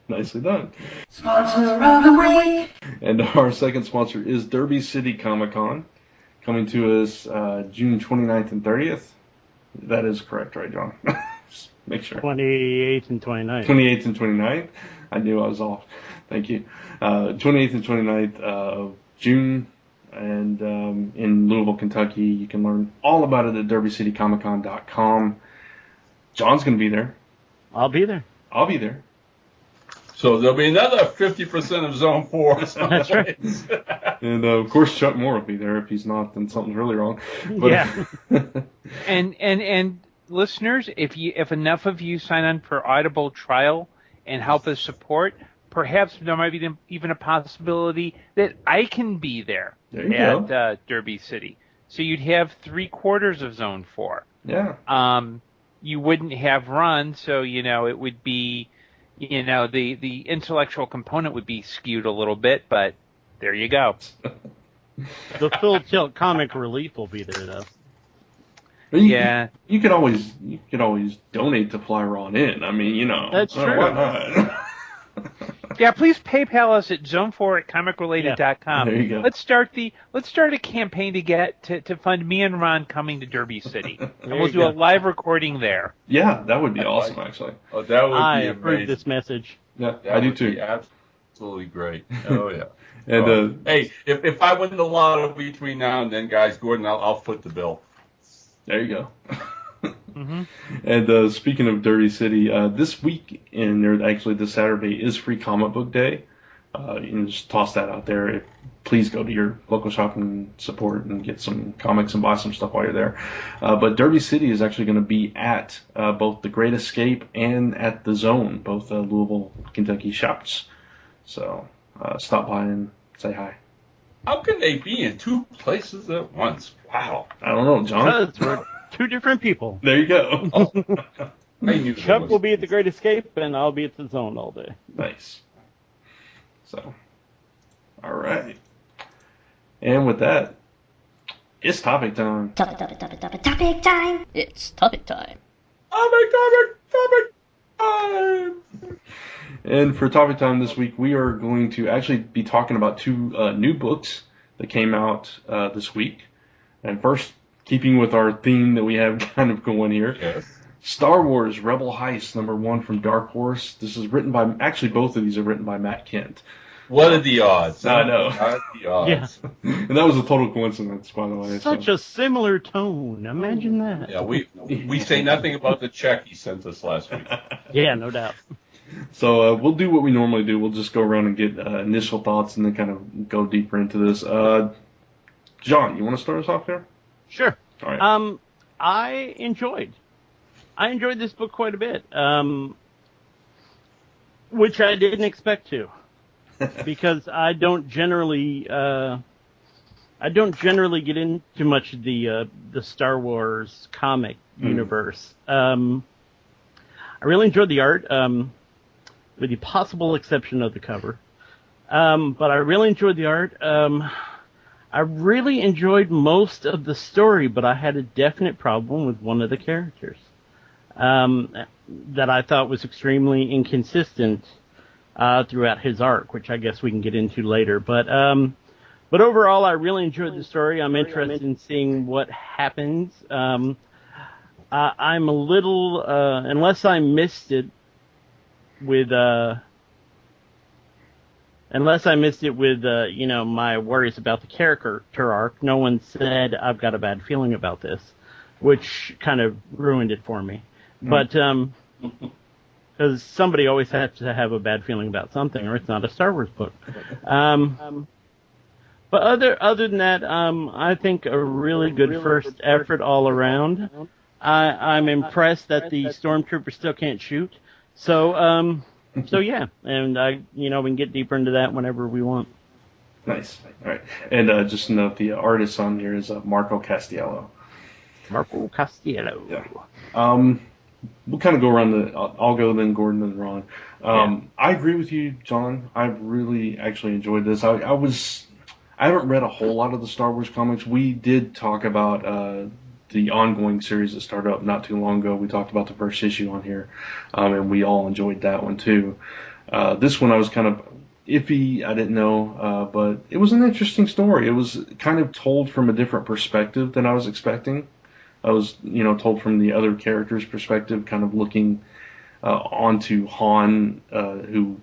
Nicely done. Sponsor of the week. And our second sponsor is Derby City Comic Con, coming to us June 29th and 30th. That is correct, right, John? Just make sure. 28th and 29th. 28th and 29th. I knew I was off. Thank you. 28th and 29th of June. And in Louisville, Kentucky, you can learn all about it at derbycitycomiccon.com. John's going to be there. I'll be there. I'll be there. So there'll be another 50% of Zone 4. That's right. And, of course, Chuck Moore will be there. If he's not, then something's really wrong. But, Yeah. And listeners, if enough of you sign on for Audible trial and help us support, perhaps there might be even a possibility that I can be there There you at Derby City. So you'd have 3/4 of Zone 4. Yeah. You wouldn't have Ron, so, it would be, the intellectual component would be skewed a little bit, but there you go. The full tilt comic relief will be there, though. You could always donate to fly Ron in. I mean, That's true. Why not? Yeah, please PayPal us at zone4@comicrelated.com. There you go. Let's start a campaign to fund me and Ron coming to Derby City. And we'll do a live recording there. Yeah, that would be awesome, actually. Oh, that would be I amazing. approve this message. Yeah, That I do would too. be absolutely great. Oh yeah. And hey, if I win the lotto between now and then, guys, Gordon, I'll foot the bill. there you go. Mm-hmm. And speaking of Derby City, this week this Saturday is Free Comic Book Day. You can just toss that out there. Please go to your local shop and support and get some comics and buy some stuff while you're there. But Derby City is actually going to be at both the Great Escape and at the Zone, both Louisville, Kentucky shops. So stop by and say hi. How can they be in two places at once? Wow. I don't know, John. Because we're two different people. There you go. I knew there Chuck was- will be at the Great Escape, and I'll be at the Zone all day. Nice. So, all right. And with that, it's topic time. Topic time. It's topic time. Topic time! And for topic time this week, we are going to actually be talking about two new books that came out this week. And first, keeping with our theme that we have kind of going here, Yes. Star Wars Rebel Heist #1 from Dark Horse. This is written by, actually both of these are written by Matt Kent. What are the odds? I know. What are the odds? Yeah. And that was a total coincidence, by the way. Such a similar tone. Imagine that. Yeah, we say nothing about the check he sent us last week. Yeah, no doubt. So we'll do what we normally do. We'll just go around and get initial thoughts and then kind of go deeper into this. John, you want to start us off here? Sure. All right. I enjoyed this book quite a bit, which I didn't expect to, because I don't generally get into much of the Star Wars comic universe. I really enjoyed the art, with the possible exception of the cover. But I really enjoyed the art. I really enjoyed most of the story, but I had a definite problem with one of the characters that I thought was extremely inconsistent throughout his arc, which I guess we can get into later. But overall, I really enjoyed the story. I'm interested in seeing what happens. I'm a little, unless I missed it with my worries about the character arc, no one said I've got a bad feeling about this, which kind of ruined it for me. But, because somebody always has to have a bad feeling about something, or it's not a Star Wars book. But other than that, I think a really good first effort all around. I'm impressed that the stormtroopers still can't shoot. So yeah, and we can get deeper into that whenever we want. Nice. All right. And just to note, the artist on here is Marco Castiello. Marco Castiello. Yeah. We'll kind of go around I'll go, then Gordon, then Ron. I agree with you, John. I really actually enjoyed this. I haven't read a whole lot of the Star Wars comics. We did talk about the ongoing series that started up not too long ago. We talked about the first issue on here, and we all enjoyed that one too. This one I was kind of iffy. I didn't know, but it was an interesting story. It was kind of told from a different perspective than I was expecting. I was, told from the other character's perspective, kind of looking onto Han, who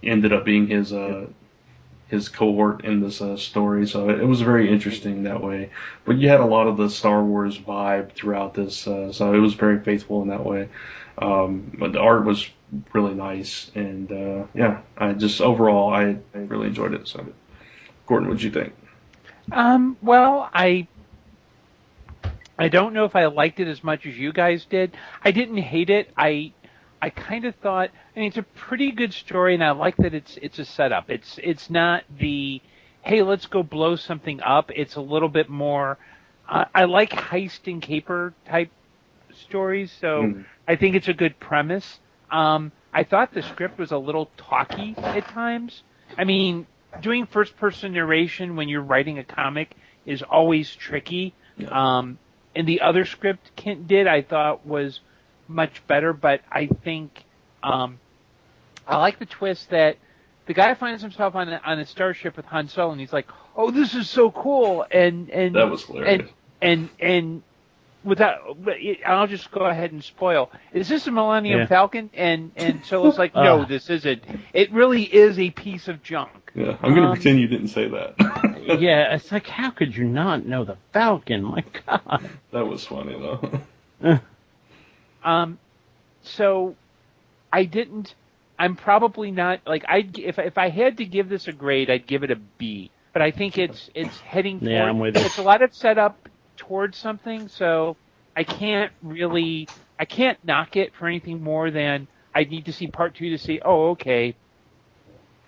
ended up being his cohort in this story. So it was very interesting that way. But you had a lot of the Star Wars vibe throughout this, so it was very faithful in that way. But the art was really nice, and overall I really enjoyed it. So, Gordon, what'd you think? Well, I don't know if I liked it as much as you guys did. I didn't hate it. I I kind of thought, I mean, it's a pretty good story, and I like that it's a setup. It's not the, hey, let's go blow something up. It's a little bit more. I like heist and caper type stories, so I think it's a good premise. I thought the script was a little talky at times. I mean, doing first-person narration when you're writing a comic is always tricky. Yeah. And the other script Kent did, I thought, was much better, but I think I like the twist that the guy finds himself on a starship with Han Solo, and he's like, "Oh, this is so cool!" And that was hilarious. And without, I'll just go ahead and spoil. Is this a Millennium Falcon? And Solo's like, "No, this isn't. It really is a piece of junk." Yeah, I'm going to pretend you didn't say that. Yeah, it's like, how could you not know the Falcon? My God. That was funny, though. So I'm probably not, like, if I had to give this a grade, I'd give it a B. But I think it's heading toward, I'm with it. It's a lot of setup towards something, so I can't knock it for anything more than I need to see part 2 to see, oh, okay.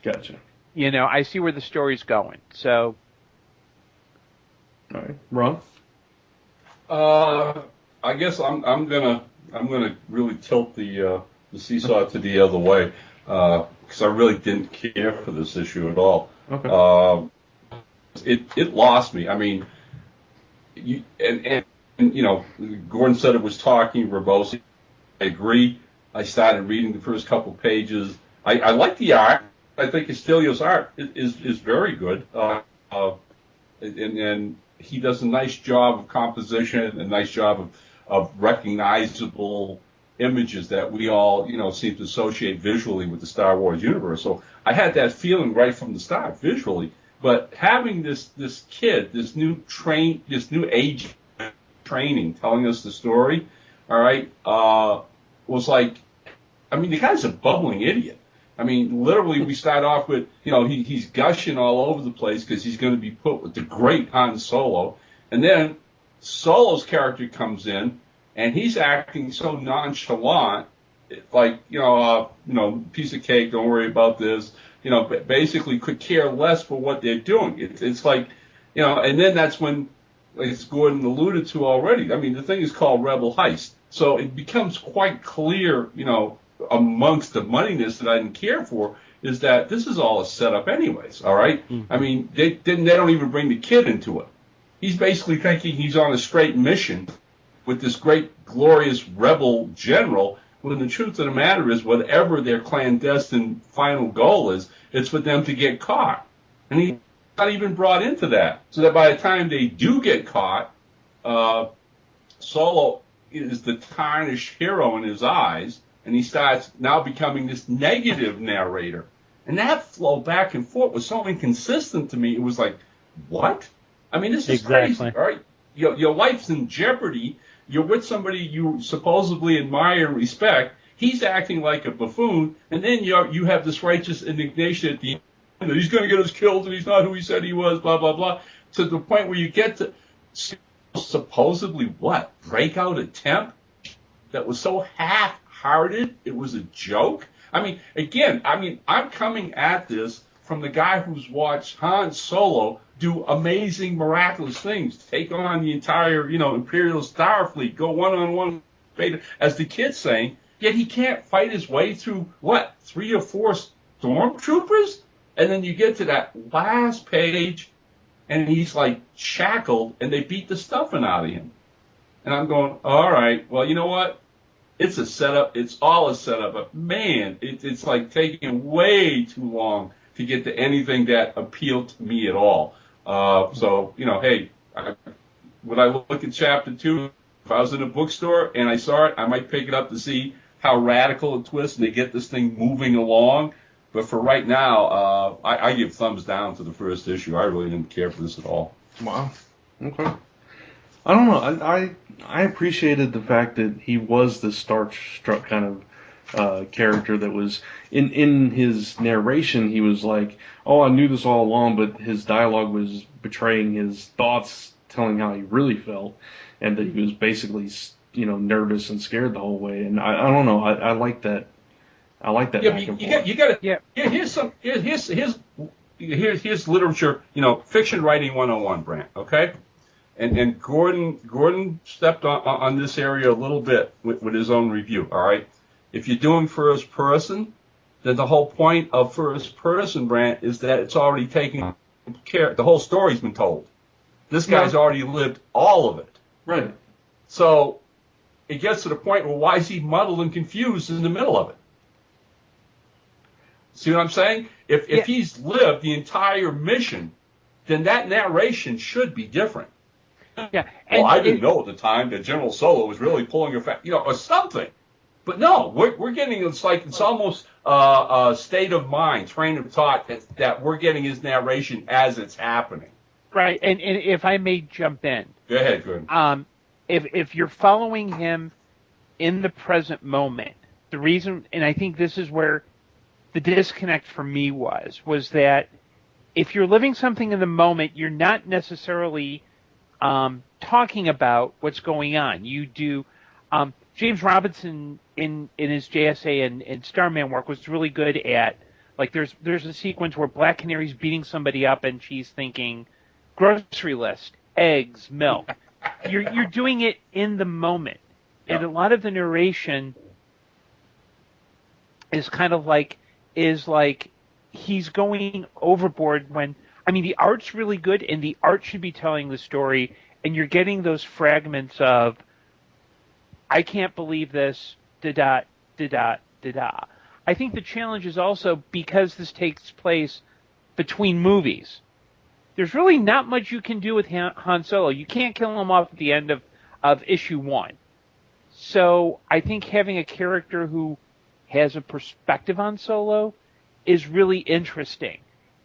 Gotcha. You know, I see where the story's going. So, all right, Ron. I guess I'm gonna really tilt the seesaw to the other way because I really didn't care for this issue at all. Okay. It lost me. I mean, and you know, Gordon said it was talking verbose. I agree. I started reading the first couple pages. I like the art. I think Castillo's art is very good, and he does a nice job of composition, a nice job of recognizable images that we all, you know, seem to associate visually with the Star Wars universe. So I had that feeling right from the start visually. But having this kid, this new age training, telling us the story, all right, was like, I mean, the guy's a bumbling idiot. I mean, literally, we start off with, you know, he's gushing all over the place because he's going to be put with the great Han Solo. And then Solo's character comes in, and he's acting so nonchalant, like, you know, piece of cake, don't worry about this. You know, basically could care less for what they're doing. It's like, you know, and then that's when, as Gordon alluded to already, I mean, the thing is called Rebel Heist. So it becomes quite clear, you know, amongst the moneyness that I didn't care for, is that this is all a setup anyways, all right? Mm-hmm. I mean, they don't even bring the kid into it. He's basically thinking he's on a straight mission with this great, glorious rebel general, when the truth of the matter is, whatever their clandestine final goal is, it's for them to get caught. And he's not even brought into that. So that by the time they do get caught, Solo is the tarnished hero in his eyes, and he starts now becoming this negative narrator. And that flow back and forth was so inconsistent to me. It was like, what? I mean, this is crazy, all right? Your life's in jeopardy. You're with somebody you supposedly admire and respect. He's acting like a buffoon, and then you have this righteous indignation at the end that he's going to get us killed and he's not who he said he was, blah, blah, blah, to the point where you get to supposedly breakout attempt that was so half-hearted, it was a joke. I mean, again, I'm coming at this from the guy who's watched Han Solo do amazing, miraculous things, take on the entire, you know, Imperial Starfleet, go one-on-one, as the kid's saying, yet he can't fight his way through, 3 or 4 stormtroopers? And then you get to that last page, and he's like shackled, and they beat the stuffing out of him. And I'm going, all right, well, you know what? It's a setup. It's all a setup. But, man, it's like taking way too long to get to anything that appealed to me at all. So, you know, hey, would I look at chapter 2? If I was in a bookstore and I saw it, I might pick it up to see how radical a twist and they get this thing moving along. But for right now, I give thumbs down to the first issue. I really didn't care for this at all. Wow. Okay. I don't know. I appreciated the fact that he was the starstruck kind of character that was in his narration. He was like, "Oh, I knew this all along," but his dialogue was betraying his thoughts, telling how he really felt, and that he was basically nervous and scared the whole way. And I don't know. I like that. I like that. Yeah, back and you forth. got to. Yeah. Here's literature. Fiction writing 101, Brant. Okay. And Gordon stepped on this area a little bit with his own review. All right. If you're doing first person, then the whole point of first person, Brant, is that it's already taken care. The whole story's been told. This guy's already lived all of it. Right. So it gets to the point where why is he muddled and confused in the middle of it? See what I'm saying? If he's lived the entire mission, then that narration should be different. Yeah. I didn't know at the time that General Solo was really pulling a or something. But no, we're getting, it's almost a state of mind, train of thought that we're getting his narration as it's happening. Right. And if I may jump in. Go ahead, Gordon. If you're following him in the present moment, the reason, and I think this is where the disconnect for me was that if you're living something in the moment, you're not necessarily talking about what's going on. You do. James Robinson in his JSA and Starman work was really good at, like, there's a sequence where Black Canary's beating somebody up and she's thinking grocery list, eggs, milk. You're doing it in the moment, and a lot of the narration is kind of like he's going overboard when, I mean, the art's really good and the art should be telling the story, and you're getting those fragments of, I can't believe this, da-da, da-da, da-da. I think the challenge is also because this takes place between movies. There's really not much you can do with Han Solo. You can't kill him off at the end of issue 1. So I think having a character who has a perspective on Solo is really interesting.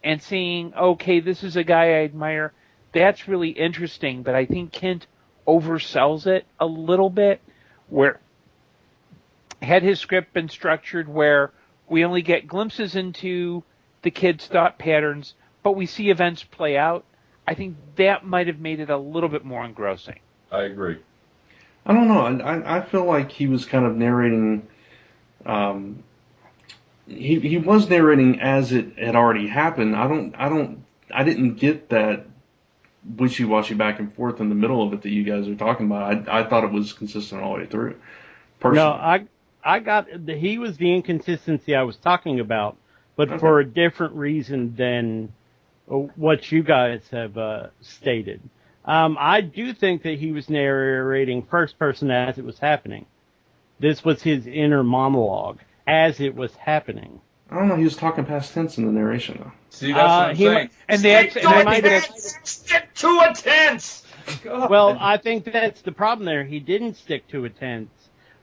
And seeing, okay, this is a guy I admire, that's really interesting, but I think Kent oversells it a little bit, where had his script been structured where we only get glimpses into the kid's thought patterns, but we see events play out, I think that might have made it a little bit more engrossing. I agree. I don't know. I feel like he was kind of narrating. He was narrating as it had already happened. I didn't get that wishy-washy back and forth in the middle of it that you guys are talking about. I thought it was consistent all the way through. Personally. No, I got he was the inconsistency I was talking about, but for a different reason than what you guys have stated. I do think that he was narrating first person as it was happening. This was his inner monologue as it was happening. I don't know. He was talking past tense in the narration, though. See, that's what I'm saying. Stick to a tense. God. Well, I think that's the problem there. He didn't stick to a tense,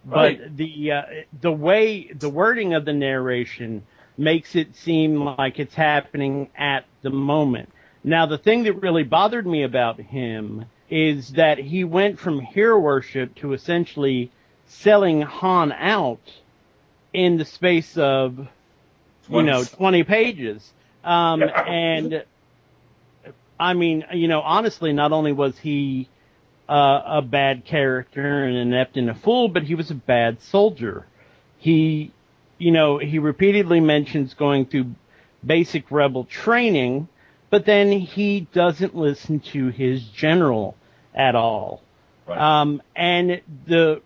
but Right. the way the wording of the narration makes it seem like it's happening at the moment. Now, the thing that really bothered me about him is that he went from hero worship to essentially selling Han out in the space of 20 pages. And I mean, honestly, not only was he a bad character and inept and a fool, but he was a bad soldier. He repeatedly mentions going through basic rebel training, but then he doesn't listen to his general at all. Right. And the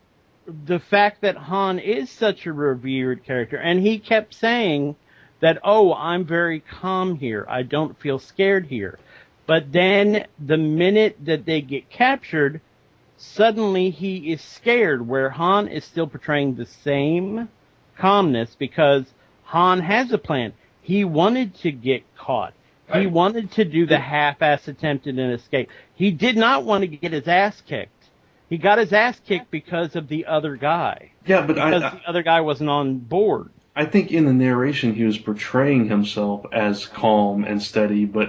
fact that Han is such a revered character, and he kept saying that, I'm very calm here. I don't feel scared here. But then the minute that they get captured, suddenly he is scared, where Han is still portraying the same calmness because Han has a plan. He wanted to get caught. He wanted to do the half-ass attempt at an escape. He did not want to get his ass kicked. He got his ass kicked because of the other guy. Yeah, but because the other guy wasn't on board. I think in the narration he was portraying himself as calm and steady, but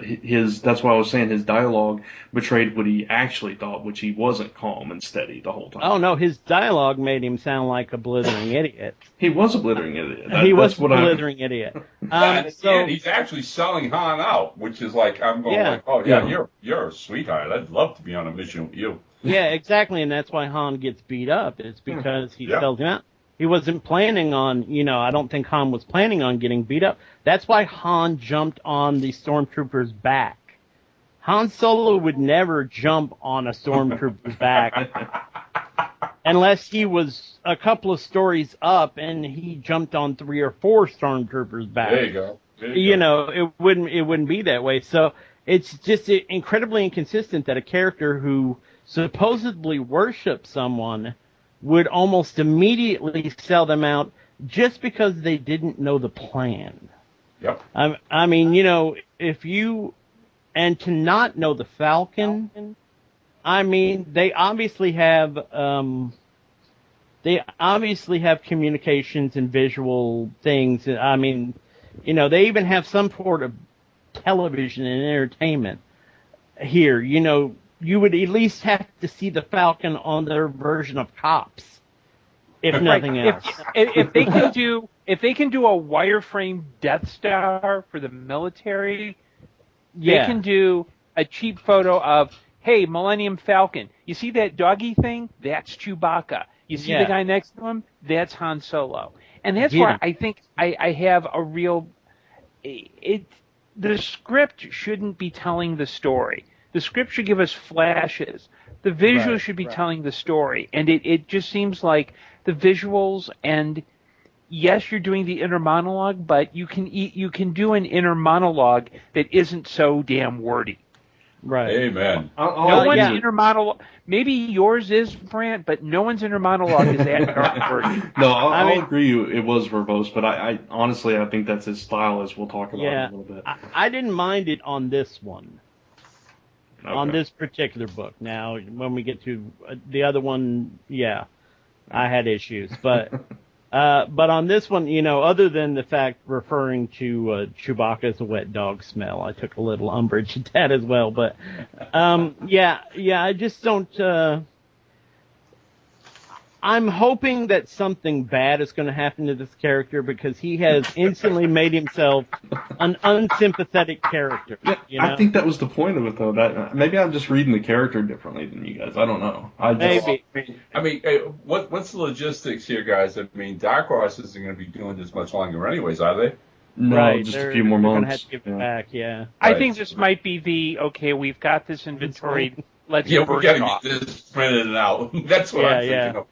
that's why I was saying his dialogue betrayed what he actually thought, which he wasn't calm and steady the whole time. Oh no, his dialogue made him sound like a blithering idiot. He was a blithering idiot. He was a blithering idiot. And he's actually selling Han out, which is like, I'm going like, oh yeah, you're a sweetheart. I'd love to be on a mission with you. Yeah, exactly, and that's why Han gets beat up. It's because he sells him out. He wasn't planning on, I don't think Han was planning on getting beat up. That's why Han jumped on the stormtrooper's back. Han Solo would never jump on a stormtrooper's back unless he was a couple of stories up and he jumped on 3 or 4 stormtroopers' back. There you go. It wouldn't be that way. So it's just incredibly inconsistent that a character who supposedly worships someone would almost immediately sell them out just because they didn't know the plan. Yep. I mean, and to not know the Falcon, I mean, they obviously have communications and visual things. I mean, they even have some sort of television and entertainment here. You would at least have to see the Falcon on their version of Cops, if nothing else. If they can do a wireframe Death Star for the military, they can do a cheap photo of, hey, Millennium Falcon. You see that doggy thing? That's Chewbacca. You see the guy next to him? That's Han Solo. And that's why I think I have a real. The script shouldn't be telling the story. The script should give us flashes. The visuals should be telling the story. And it just seems like the visuals, and yes, you're doing the inner monologue, but you can do an inner monologue that isn't so damn wordy. Right. Amen. No one's inner monologue. Maybe yours is, Brant, but no one's inner monologue is that dark wordy. No, I'll agree. It was verbose, but I honestly I think that's his style, as we'll talk about in a little bit. I didn't mind it on this one. Okay. On this particular book. Now, when we get to the other one, I had issues, but on this one, other than the fact referring to Chewbacca as a wet dog smell, I took a little umbrage at that as well. But I just don't. I'm hoping that something bad is going to happen to this character because he has instantly made himself an unsympathetic character. I think that was the point of it, though. That maybe I'm just reading the character differently than you guys. I don't know. Maybe. I mean, what's the logistics here, guys? I mean, Dark Horse isn't going to be doing this much longer, anyways, are they? No, just a few more months. They're going to have to give it back. Yeah. I think this might be we've got this inventory. Let's we got to get this printed out. That's what I'm thinking of.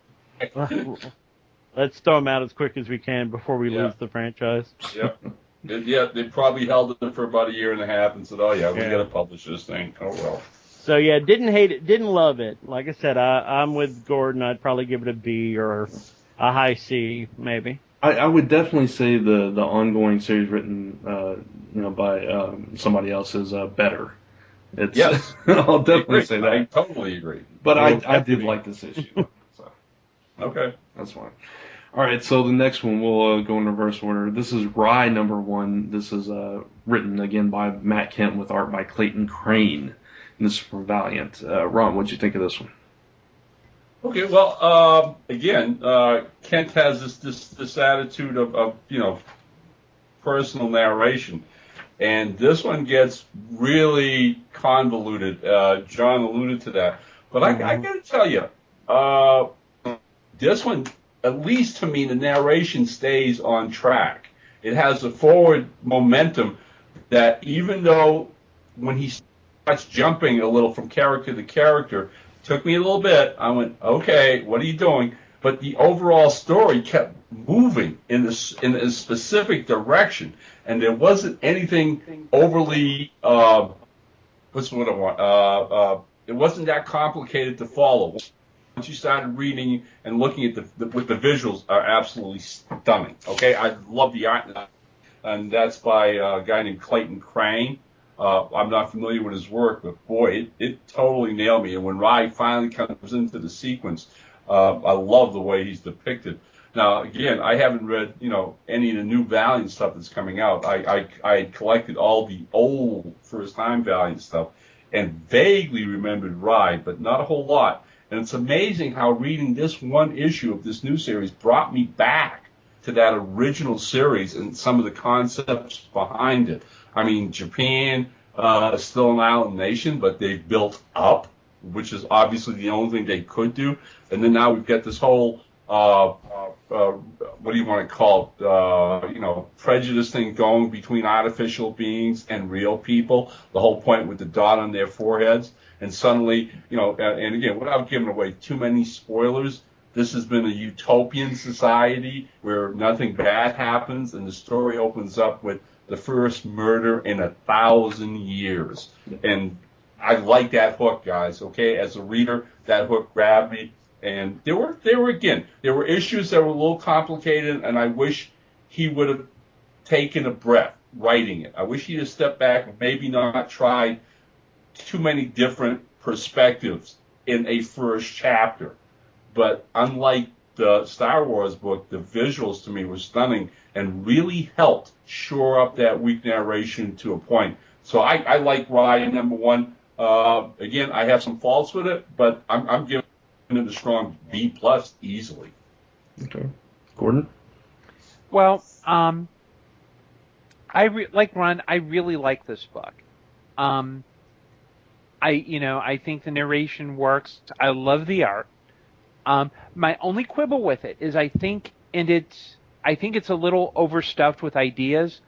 Let's throw them out as quick as we can before we lose the franchise. They probably held it for about a year and a half and said, we got to publish this thing. Oh, well. So, didn't hate it, didn't love it. Like I said, I'm with Gordon. I'd probably give it a B or a high C, maybe. I would definitely say the ongoing series written by somebody else is better. Yes. I'll definitely say that. I totally agree. But I did like this issue. Okay. That's fine. All right, so the next one, we'll go in reverse order. This is Rye #1. This is written, again, by Matt Kent with art by Clayton Crane. And this is from Valiant. Ron, what'd you think of this one? Okay, well, again, Kent has this attitude of personal narration. And this one gets really convoluted. John alluded to that. But I got to tell you, this one, at least to me, the narration stays on track. It has a forward momentum that even though when he starts jumping a little from character to character, took me a little bit. I went, okay, what are you doing? But the overall story kept moving in a specific direction, and there wasn't anything overly what's what I want. It wasn't that complicated to follow. Once you started reading and looking at the visuals are absolutely stunning. Okay, I love the art, and that's by a guy named Clayton Crane. I'm not familiar with his work, but boy, it totally nailed me. And when Rye finally comes into the sequence, I love the way he's depicted. Now, again, I haven't read, any of the new Valiant stuff that's coming out. I collected all the old first-time Valiant stuff and vaguely remembered Ride, but not a whole lot. And it's amazing how reading this one issue of this new series brought me back to that original series and some of the concepts behind it. I mean, Japan is still an island nation, but they've built up, which is obviously the only thing they could do. And then now we've got this whole, what do you want to call it, prejudice thing going between artificial beings and real people, the whole point with the dot on their foreheads. And suddenly, and again, without giving away too many spoilers, this has been a utopian society where nothing bad happens, and the story opens up with the first murder in 1,000 years. And I like that hook, guys, okay? As a reader, that hook grabbed me. And there were issues that were a little complicated, and I wish he would have taken a breath writing it. I wish he'd have stepped back and maybe not tried too many different perspectives in a first chapter. But unlike the Star Wars book, the visuals to me were stunning and really helped shore up that weak narration to a point. So I like Ride #1. Again, I have some faults with it, but I'm giving it a strong B+ easily. Okay. Gordon? Well, like Ron, I really like this book. I think the narration works. I love the art. My only quibble with it is I think it's a little overstuffed with ideas.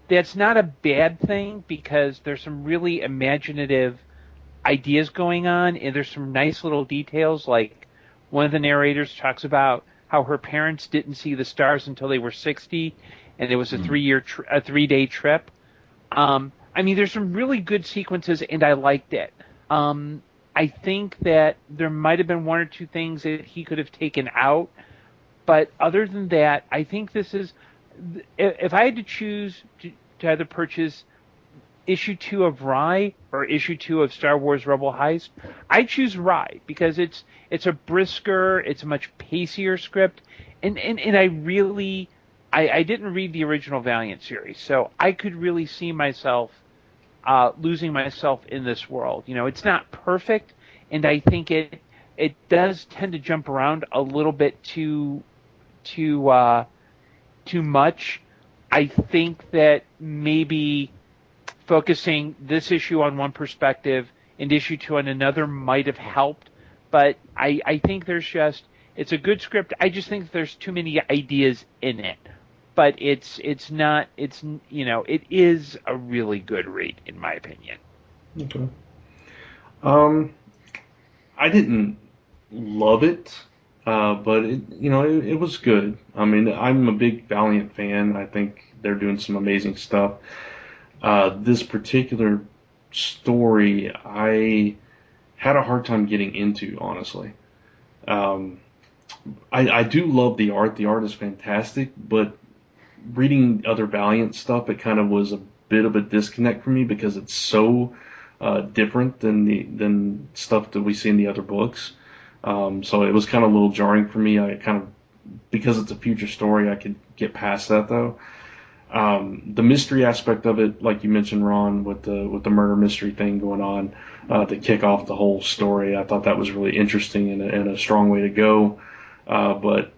That's not a bad thing because there's some really imaginative ideas going on, and there's some nice little details. Like one of the narrators talks about how her parents didn't see the stars until they were 60, and it was a 3-day trip. There's some really good sequences, and I liked it. I think that there might have been one or two things that he could have taken out, but other than that, I think this is. If I had to choose to either purchase issue 2 of Rye or issue 2 of Star Wars Rebel Heist, I choose Rye because it's a brisker, it's a much pacier script, and I really I didn't read the original Valiant series, so I could really see myself losing myself in this world. It's not perfect, and I think it does tend to jump around a little bit too much. I think that maybe focusing this issue on one perspective and issue 2 on another might have helped, but I think it's a good script. I just think there's too many ideas in it. But it is a really good read, in my opinion. Okay. I didn't love it, but it was good. I mean, I'm a big Valiant fan. I think they're doing some amazing stuff. This particular story, I had a hard time getting into, honestly. I do love the art. The art is fantastic, but reading other Valiant stuff, it kind of was a bit of a disconnect for me because it's so different than stuff that we see in the other books. So it was kind of a little jarring for me. Because it's a future story, I could get past that though. The mystery aspect of it, like you mentioned, Ron, with the murder mystery thing going on to kick off the whole story, I thought that was really interesting and a strong way to go. But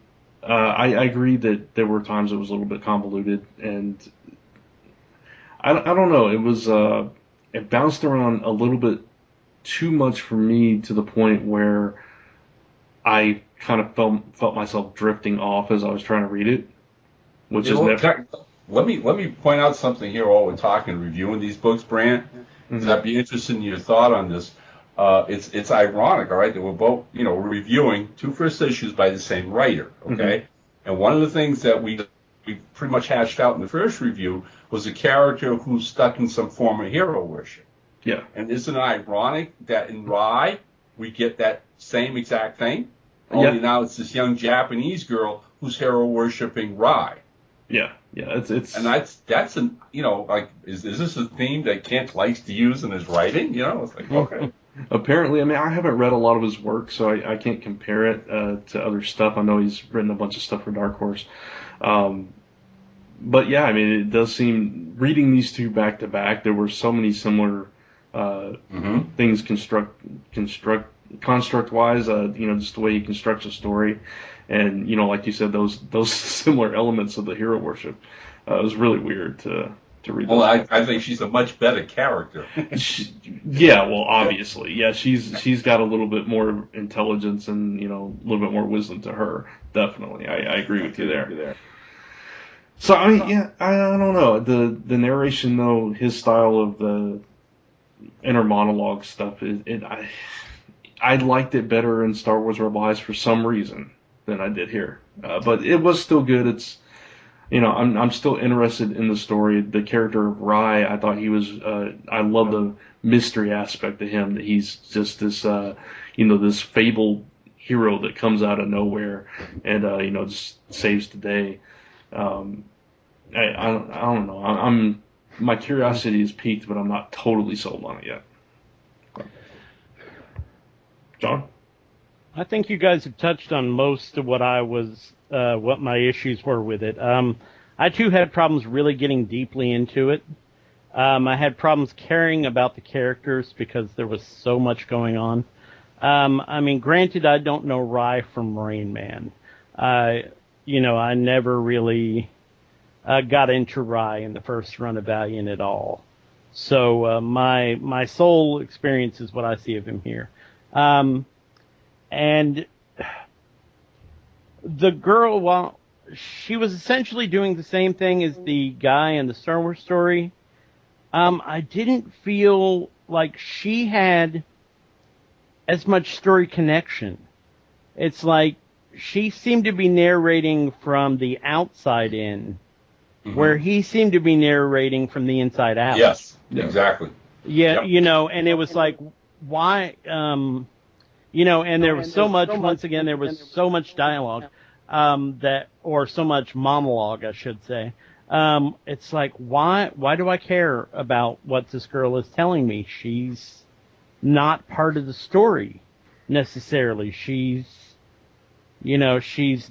I agree that there were times it was a little bit convoluted, and I don't know. It was it bounced around a little bit too much for me to the point where I kind of felt myself drifting off as I was trying to read it, which is never. Let me point out something here while we're talking and reviewing these books, Brant. Mm-hmm. I'd be interested in your thought on this. It's ironic, all right, that we're both, we're reviewing 2 first issues by the same writer, okay? Mm-hmm. And one of the things that we pretty much hashed out in the first review was a character who's stuck in some form of hero worship. Yeah. And isn't it ironic that in Rye we get that same exact thing? Only now it's this young Japanese girl who's hero worshiping Rye. Yeah, it's and that's an is this a theme that Kent likes to use in his writing? It's like, okay. Apparently, I mean, I haven't read a lot of his work, so I can't compare it to other stuff. I know he's written a bunch of stuff for Dark Horse. Um, but yeah, I mean, it does seem, reading these two back to back, there were so many similar things construct wise, just the way he constructs a story, and like you said, those similar elements of the hero worship. It was really weird to read. Well, I think she's a much better character. Yeah, well, obviously, yeah, she's got a little bit more intelligence and a little bit more wisdom to her. Definitely, I agree with you there. So I mean, yeah, I don't know the narration though, his style of the inner monologue stuff I liked it better in Star Wars Rebel Heist for some reason than I did here, but it was still good. It's I'm still interested in the story. The character of Rye, I thought he was. I love the mystery aspect of him. That he's just this, this fabled hero that comes out of nowhere and just saves the day. I don't know. My curiosity is piqued, but I'm not totally sold on it yet. John? I think you guys have touched on most of what what my issues were with it. I too had problems really getting deeply into it. I had problems caring about the characters because there was so much going on. I mean, granted, I don't know Rye from Rain Man. I never really got into Rye in the first run of Valiant at all. So my sole experience is what I see of him here. And the girl, while she was essentially doing the same thing as the guy in the Star Wars story, I didn't feel like she had as much story connection. It's like she seemed to be narrating from the outside in, where he seemed to be narrating from the inside out. Yes, exactly. Yeah, yep. And it was like, why, and there was so much, once again, there was so much dialogue, or so much monologue, I should say. It's like, why do I care about what this girl is telling me? She's not part of the story, necessarily. She's the, onlooker. She's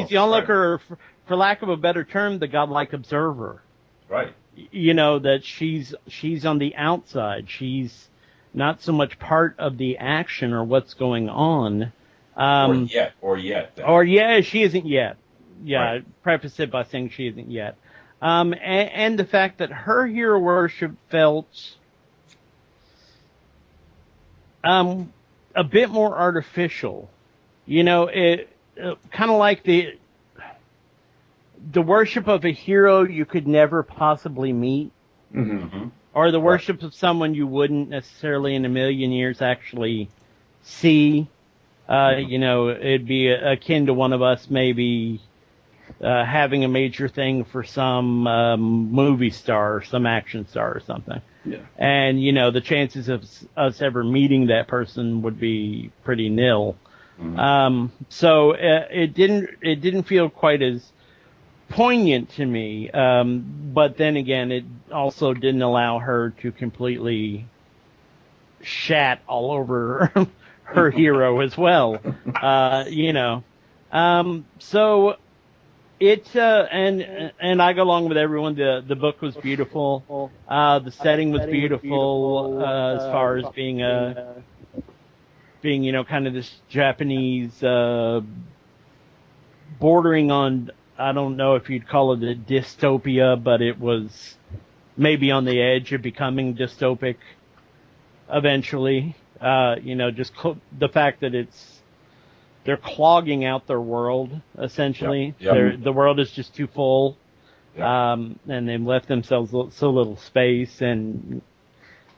the onlooker, right. For lack of a better term, the godlike observer. Right. That she's on the outside. She's not so much part of the action or what's going on. Or yet. She isn't yet. Yeah, right. I preface it by saying she isn't yet. And the fact that her hero worship felt a bit more artificial. It kind of like the worship of a hero you could never possibly meet, or the worship of someone you wouldn't necessarily in a million years actually see. It'd be akin to one of us maybe having a major thing for some movie star or some action star or something. Yeah. And, the chances of us ever meeting that person would be pretty nil. So it didn't feel quite as poignant to me, but then again, it also didn't allow her to completely shat all over her hero as well. So it and I go along with everyone. The book was beautiful. The setting was beautiful as far as being kind of this Japanese bordering on, I don't know if you'd call it a dystopia, but it was maybe on the edge of becoming dystopic eventually. Just the fact that they're clogging out their world, essentially. Yep. The world is just too full. Yep. And they've left themselves so little space, and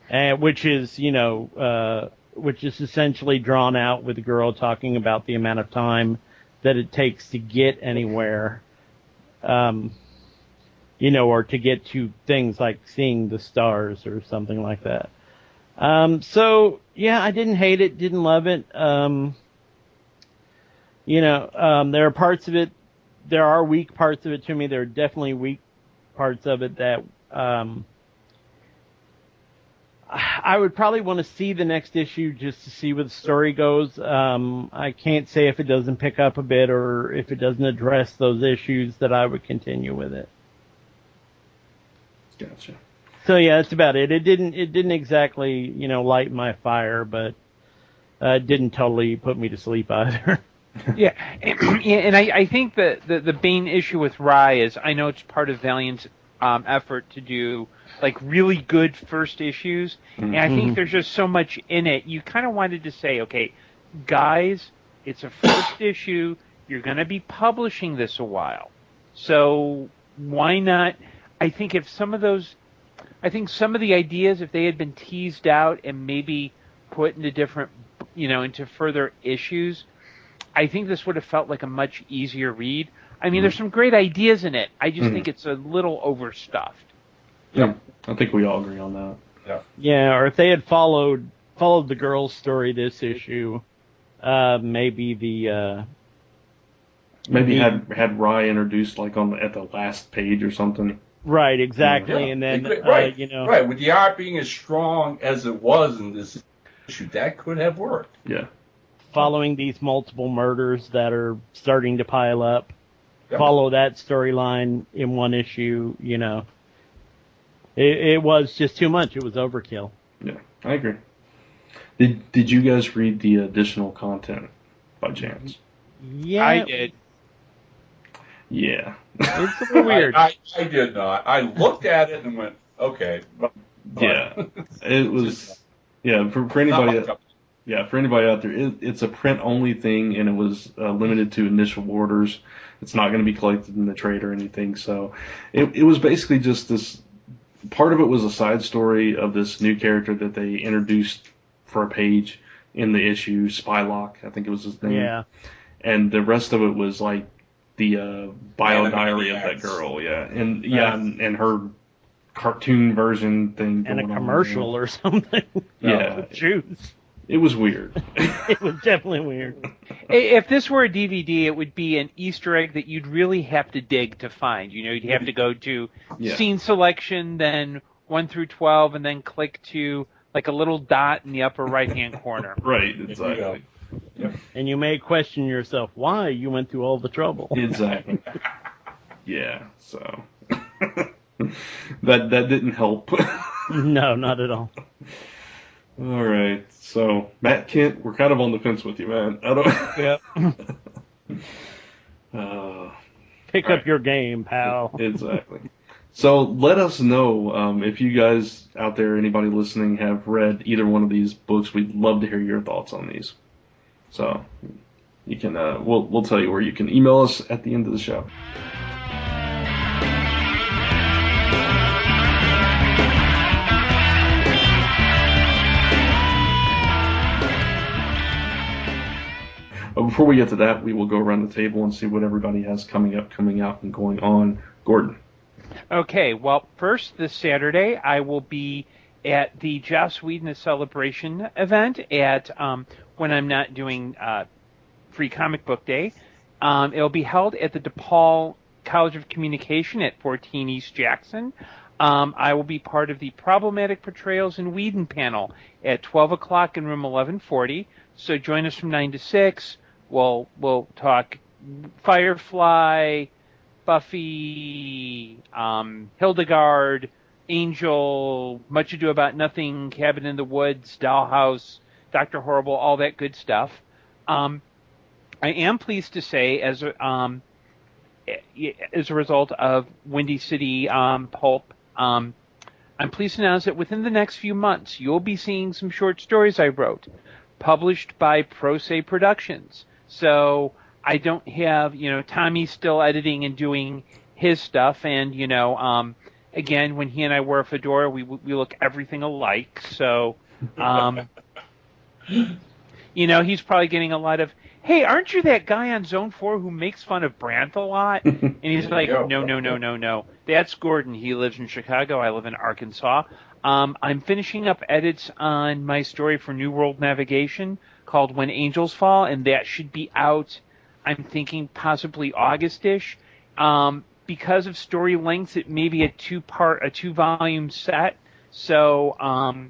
which is essentially drawn out with the girl talking about the amount of time that it takes to get anywhere, or to get to things like seeing the stars or something like that. So yeah, I didn't hate it, didn't love it. There are parts of it, there are weak parts of it to me. There are definitely weak parts of it that, I would probably want to see the next issue just to see where the story goes. I can't say if it doesn't pick up a bit or if it doesn't address those issues that I would continue with it. Gotcha. So yeah, that's about it. It didn't exactly, light my fire, but it didn't totally put me to sleep either. Yeah, and I think the main issue with Rye is I know it's part of Valiant's effort to do like really good first issues, and I think there's just so much in it. You kind of wanted to say, okay, guys, it's a first issue. You're going to be publishing this a while, so why not? I think some of the ideas, if they had been teased out and maybe put into different, into further issues, I think this would have felt like a much easier read. I mean, there's some great ideas in it. I just think it's a little overstuffed. Yeah, I think we all agree on that. Yeah. Yeah, or if they had followed the girl's story this issue, maybe had Rye introduced like at the last page or something. Right, exactly, Yeah. and then right, right. With the art being as strong as it was in this issue, that could have worked. Yeah. Following these multiple murders that are starting to pile up, Yep. follow that storyline in one issue. It was just too much. It was overkill. Yeah, I agree. Did you guys read the additional content by chance? Yeah, I did. Yeah. It's a little weird. I did not. I looked at it and went, okay. But Yeah. It was. Yeah, for anybody. Yeah, for anybody out there, it's a print only thing, and it was limited to initial orders. It's not going to be collected in the trade or anything. So, it was basically just this. Part of it was a side story of this new character that they introduced for a page in the issue, Spylock, I think it was his name. Yeah. And the rest of it was like the bio diary of that girl, yeah, and her cartoon version thing, And a going commercial or something. Yeah. With Jews. It was weird. It was definitely weird. If this were a DVD, it would be an Easter egg that you'd really have to dig to find. You'd have to go to scene selection, then 1 through 12, and then click to like a little dot in the upper right-hand corner. Right, exactly. Yep. And you may question yourself why you went through all the trouble. Exactly. Yeah, so that didn't help. No, not at all. All right, so Matt Kent, we're kind of on the fence with you, man. I don't. Yep. Pick up your game, pal. Exactly. So let us know if you guys out there, anybody listening, have read either one of these books. We'd love to hear your thoughts on these. So you can we'll tell you where you can email us at the end of the show. But before we get to that, we will go around the table and see what everybody has coming up, coming out, and going on. Gordon. Okay, well, first this Saturday I will be at the Joss Whedon Celebration event at when I'm not doing Free Comic Book Day. It'll be held at the DePaul College of Communication at 14 East Jackson. I will be part of the Problematic Portrayals in Whedon panel at 12 o'clock in room 1140. So join us from 9 to 6. We'll talk Firefly, Buffy, Hildegard, Angel, Much Ado About Nothing, Cabin in the Woods, Dollhouse, Dr. Horrible, all that good stuff. I am pleased to say, as a result of Windy City Pulp, I'm pleased to announce that within the next few months, you'll be seeing some short stories I wrote, published by Pro Se Productions. So I don't have, Tommy's still editing and doing his stuff, and, again, when he and I wear a fedora, we look everything alike. So, he's probably getting a lot of, hey, aren't you that guy on Zone 4 who makes fun of Brandt a lot? And he's like, no. That's Gordon. He lives in Chicago. I live in Arkansas. I'm finishing up edits on my story for New World Navigation called When Angels Fall, and that should be out, I'm thinking, possibly August-ish. Because of story lengths, it may be a two-volume set. So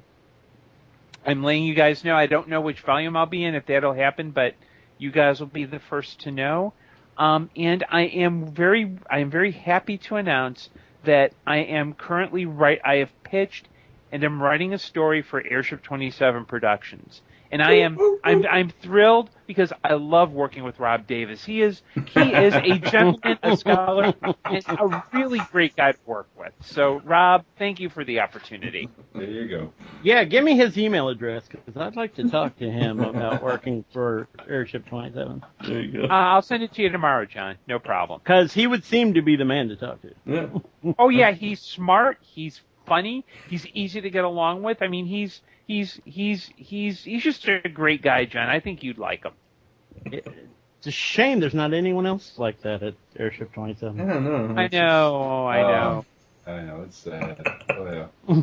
I'm letting you guys know. I don't know which volume I'll be in, if that'll happen, but you guys will be the first to know. And I am very happy to announce that I am currently I have pitched and I'm writing a story for Airship 27 Productions. And I'm thrilled because I love working with Rob Davis. He is a gentleman, a scholar, and a really great guy to work with. So, Rob, thank you for the opportunity. There you go. Yeah, give me his email address because I'd like to talk to him about working for Airship 27. There you go. I'll send it to you tomorrow, John. No problem. Because he would seem to be the man to talk to. Yeah. Oh yeah, he's smart. He's funny. He's easy to get along with. I mean, he's just a great guy, John. I think you'd like him. It's a shame there's not anyone else like that at Airship 27. I don't know. I know. I know, it's sad. Oh, yeah.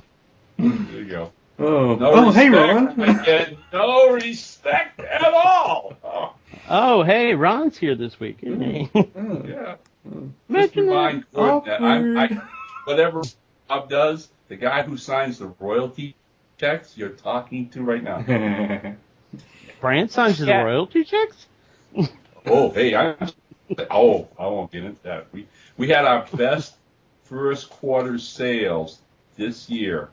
There you go. Oh, hey, Ron. I get no respect at all. Oh, Oh, hey, Ron's here this week, isn't he? yeah. Just Imagine remind Gordon that awkward. whatever Bob does, the guy who signs the royalty checks you're talking to right now. Brand signs his Yeah. royalty checks? Oh, hey, I won't get into that. We had our best first quarter sales this year.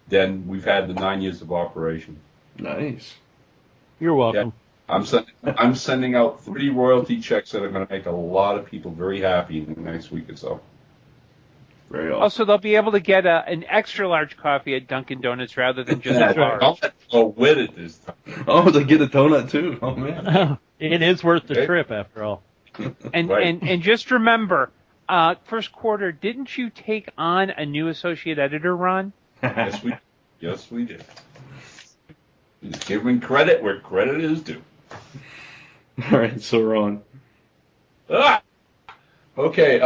Then we've had the 9 years of operation. Nice. You're welcome. I'm sending out 3 royalty checks that are going to make a lot of people very happy in the next week or so. Very awesome. Also, they'll be able to get an extra large coffee at Dunkin' Donuts rather than just a large. I'll go with it this time. Oh, they get a donut too. Oh man. It is worth the Okay. trip, after all. And Right. and just remember, first quarter, didn't you take on a new associate editor, Ron? Yes, we did. Just giving credit where credit is due. All right, so Ron. Okay,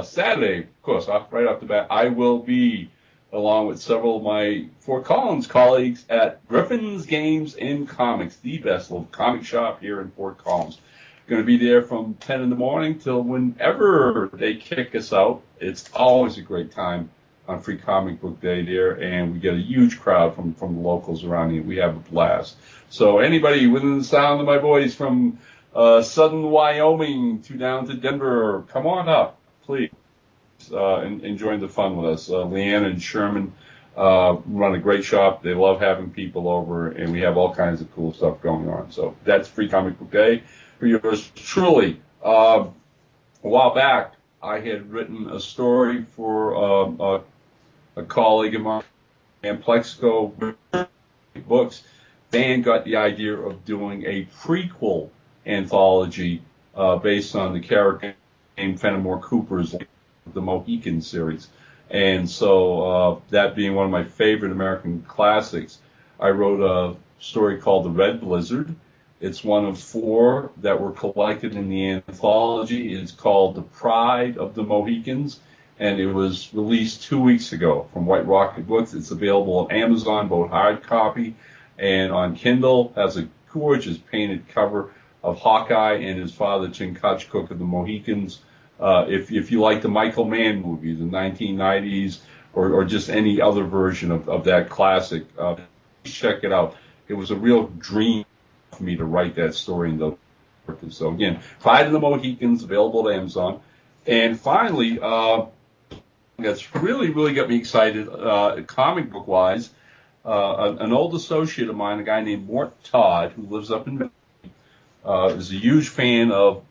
Saturday, of course, right off the bat, I will be, along with several of my Fort Collins colleagues, at Griffin's Games and Comics, the best little comic shop here in Fort Collins. Going to be there from 10 in the morning till whenever they kick us out. It's always a great time on Free Comic Book Day there, and we get a huge crowd from the locals around here. We have a blast. So anybody within the sound of my voice from southern Wyoming to down to Denver, come on up, please, and join the fun with us. Leanne and Sherman run a great shop. They love having people over, and we have all kinds of cool stuff going on. So that's Free Comic Book Day for yours truly. A while back, I had written a story for a colleague of mine, and Plexico Books. Van got the idea of doing a prequel anthology based on the character named Fenimore Cooper's The Mohican series. And so that being one of my favorite American classics, I wrote a story called The Red Blizzard. It's one of 4 that were collected in the anthology. It's called The Pride of the Mohicans, and it was released 2 weeks ago from White Rocket Books. It's available on Amazon, both hard copy and on Kindle. Has a gorgeous painted cover of Hawkeye and his father, Chingachgook of the Mohicans. If you like the Michael Mann movies, the 1990s, or just any other version of that classic, check it out. It was a real dream for me to write that story in those characters. So again, Pride of the Mohicans, available at Amazon. And finally, that's really got me excited, comic book wise. An old associate of mine, a guy named Mort Todd, who lives up in is a huge fan of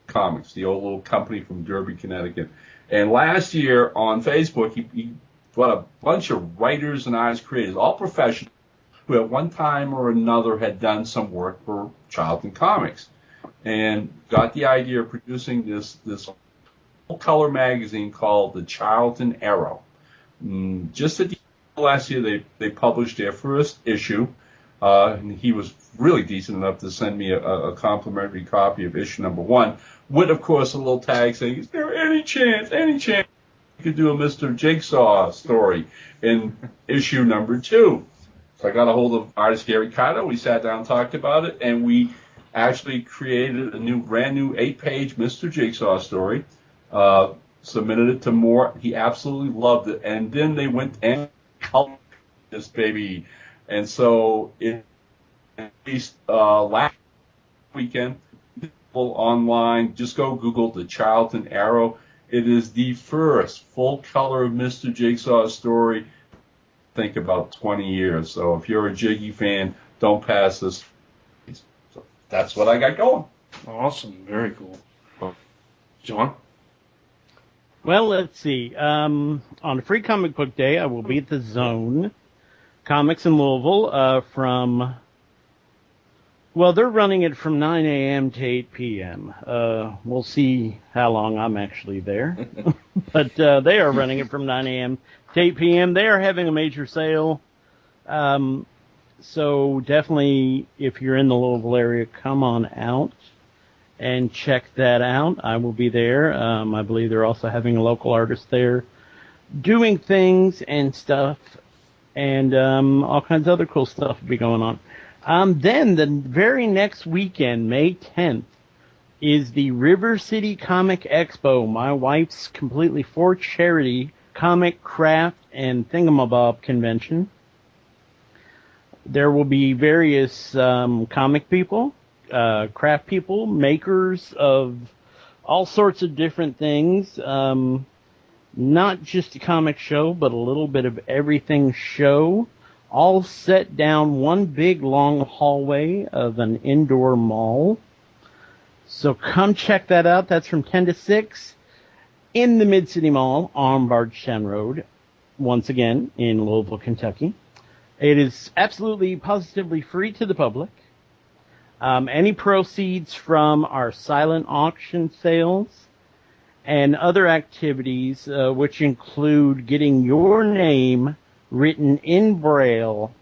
comics, the old little company from Derby, Connecticut. And last year on Facebook, he brought a bunch of writers and artists, creators, all professionals, who at one time or another had done some work for Charlton Comics, and got the idea of producing this color magazine called the Charlton Arrow. Just at the end of last year, they published their first issue. And he was really decent enough to send me a complimentary copy of issue number 1, with, of course, a little tag saying, is there any chance you could do a Mr. Jigsaw story in issue number 2? So I got a hold of artist Gary Cotto. We sat down and talked about it, and we actually created a brand new 8-page Mr. Jigsaw story, submitted it to Mort. He absolutely loved it. And then they went and this baby. And so at least last weekend, online, just go Google the Charlton Arrow. It is the first full color Mr. Jigsaw story. Think about 20 years. So if you're a Jiggy fan, don't pass this. So that's what I got going. Awesome. Very cool. John? Well, let's see. On a free comic book day, I will be at the Zone Comics in Louisville well, they're running it from 9 a.m. to 8 p.m. We'll see how long I'm actually there. But they are running it from 9 a.m. to 8 p.m. They are having a major sale. So definitely, if you're in the Louisville area, come on out and check that out. I will be there. I believe they're also having a local artist there doing things and stuff. And all kinds of other cool stuff will be going on. Then the very next weekend, May 10th, is the River City Comic Expo, my wife's completely for charity comic, craft, and thingamabob convention. There will be various comic people, craft people, makers of all sorts of different things. Not just a comic show, but a little bit of everything show. All set down one big long hallway of an indoor mall. So come check that out. That's from 10 to 6 in the Mid-City Mall on Bardstown Road, once again in Louisville, Kentucky. It is absolutely positively free to the public. Any proceeds from our silent auction sales and other activities, which include getting your name written in Braille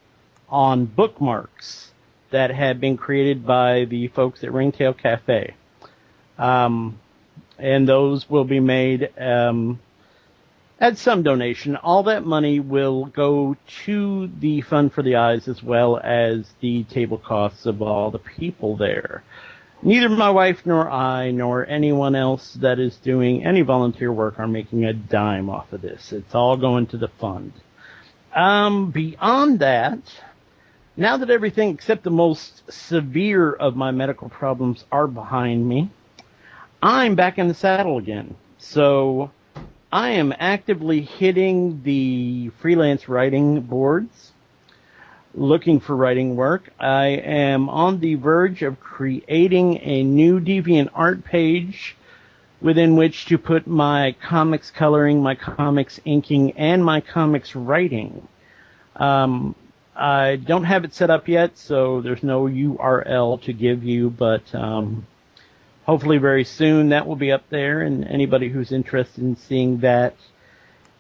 on bookmarks that have been created by the folks at Ringtail Cafe. And those will be made at some donation. All that money will go to the Fund for the Eyes as well as the table costs of all the people there. Neither my wife nor I nor anyone else that is doing any volunteer work are making a dime off of this. It's all going to the fund. Beyond that, now that everything except the most severe of my medical problems are behind me, I'm back in the saddle again. So I am actively hitting the freelance writing boards, looking for writing work. I am on the verge of creating a new DeviantArt page within which to put my comics coloring, my comics inking, and my comics writing. I don't have it set up yet, so there's no URL to give you, but hopefully very soon that will be up there, and anybody who's interested in seeing that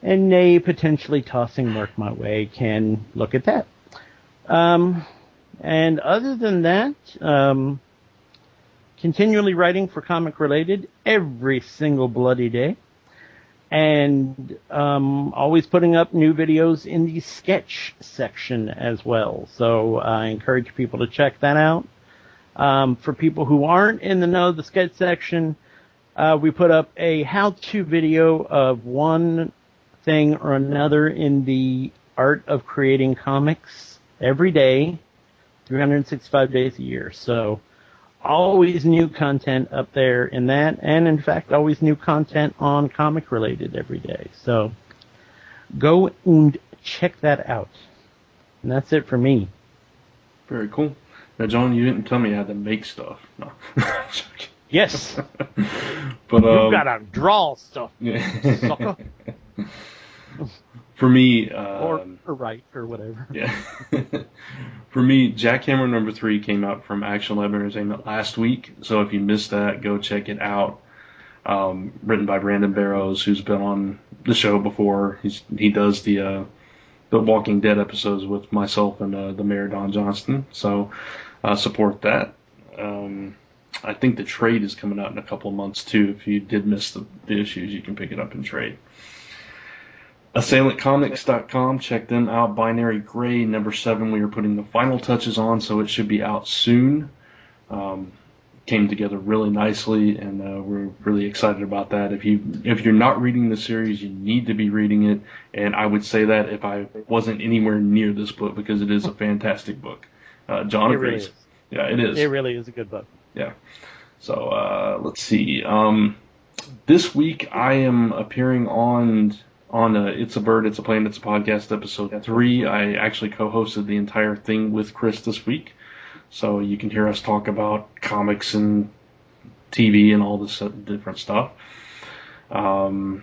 and nay, potentially tossing work my way can look at that. And other than that, continually writing for comic related every single bloody day, and always putting up new videos in the sketch section as well. So I encourage people to check that out. For people who aren't in the know of the sketch section, we put up a how-to video of one thing or another in the art of creating comics every day, 365 days a year. So always new content up there in that, and in fact, always new content on comic related every day. So go and check that out. And that's it for me. Very cool. Now, John, you didn't tell me I had to make stuff. No. Yes. But you gotta draw stuff, yeah. sucker. For me, or write, or whatever. Yeah. For me, Jackhammer number 3 came out from Action Lab Entertainment last week. So if you missed that, go check it out. Written by Brandon Barrows, who's been on the show before. He does the Walking Dead episodes with myself and the Mayor Don Johnston. So support that. I think the trade is coming out in a couple of months too. If you did miss the issues, you can pick it up in trade. AssailantComics.com, check them out. Binary Gray number 7, we are putting the final touches on, so it should be out soon. came together really nicely, and we're really excited about that. If you're not reading the series, you need to be reading it, and I would say that if I wasn't anywhere near this book, because it is a fantastic book. John agrees. Yeah, it is. It really is a good book. Yeah. So let's see. This week I am appearing on It's a Bird, It's a Plane, It's a Podcast episode 3. I actually co-hosted the entire thing with Chris this week. So you can hear us talk about comics and TV and all this different stuff. Let's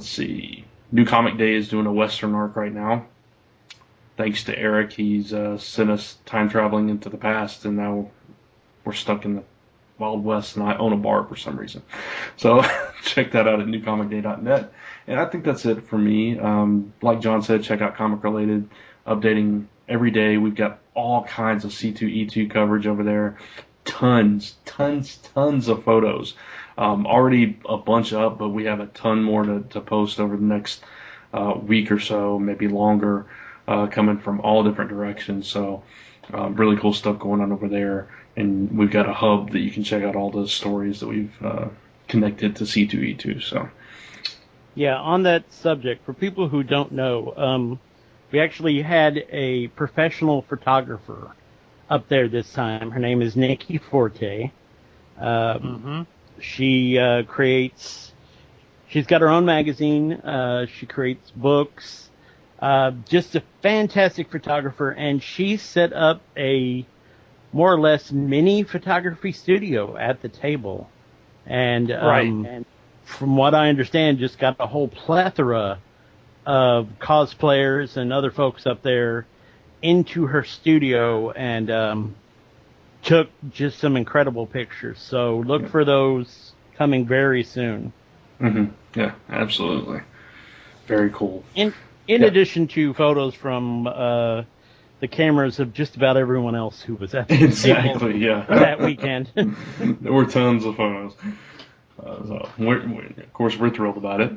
see. New Comic Day is doing a Western arc right now. Thanks to Eric, he's sent us time traveling into the past, and now we're stuck in the Wild West, and I own a bar for some reason. So check that out at newcomicday.net. And I think that's it for me. Like John said, check out Comic Related, updating every day. We've got all kinds of C2E2 coverage over there. Tons of photos. Already a bunch up, but we have a ton more to post over the next week or so, maybe longer, coming from all different directions. So really cool stuff going on over there. And we've got a hub that you can check out all the stories that we've connected to C2E2. So, yeah, on that subject, for people who don't know, we actually had a professional photographer up there this time. Her name is Nikki Forte. She creates. She's got her own magazine. She creates books. Just a fantastic photographer, and she set up a more or less mini photography studio at the table. And, and from what I understand, just got a whole plethora of cosplayers and other folks up there into her studio, and took just some incredible pictures. So look for those coming very soon. Mm-hmm. Yeah, absolutely. Very cool. In addition to photos from the cameras of just about everyone else who was at the table that weekend. There were tons of photos. So of course, we're thrilled about it.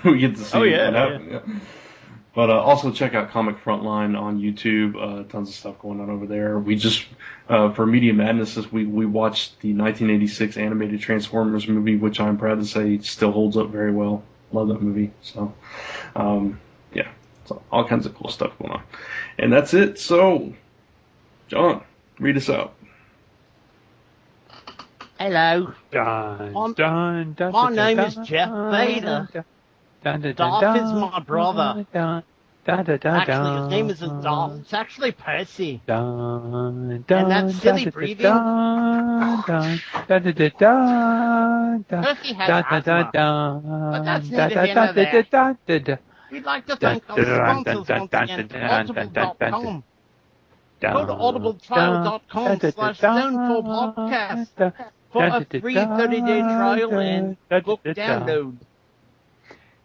We get to see what happened. Yeah. But also check out Comic Frontline on YouTube. Tons of stuff going on over there. We just, for Media Madness this week, we watched the 1986 animated Transformers movie, which I'm proud to say still holds up very well. Love that movie. So, yeah. So all kinds of cool stuff going on. And that's it. So, John, read us out. Hello. My name is Jeff Vader. Darth is my brother. Actually, his name isn't Darth. It's actually Percy. And that's silly breathing. Percy has asthma. But that's neither here nor there. We'd like to thank our sponsors once again, Audible.com. Go to audibletrial.com/Zone4Podcast for a free 30-day trial and book download.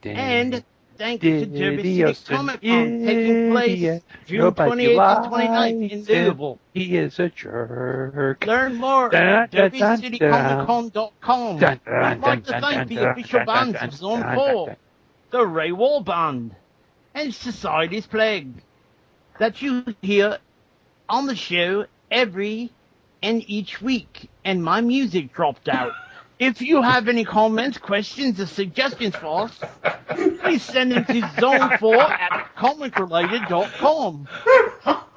And thank you to Derby City Comic Con taking place June 28th and 29th in Louisville. He is a jerk. Learn more at derbycitycomiccon.com. We'd like to thank the official bands of Zone 4, the Ray Wall Band, and Society's Plague, that you hear on the show every and each week, and my music dropped out. If you have any comments, questions, or suggestions for us, please send them to zone4@comicrelated.com.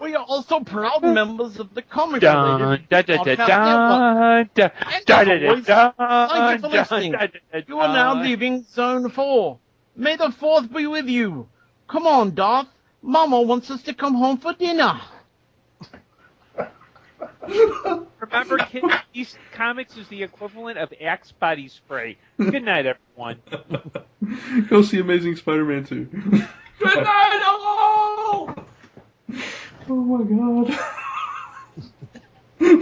We are also proud members of the Comic Related Podcast Network. And as always, thank you for listening. You are now leaving Zone 4. May the 4th be with you. Come on, Darth. Mama wants us to come home for dinner. Remember, kids, East Comics is the equivalent of Axe body spray. Good night, everyone. Go see Amazing Spider-Man 2. Good night, all! Oh my god.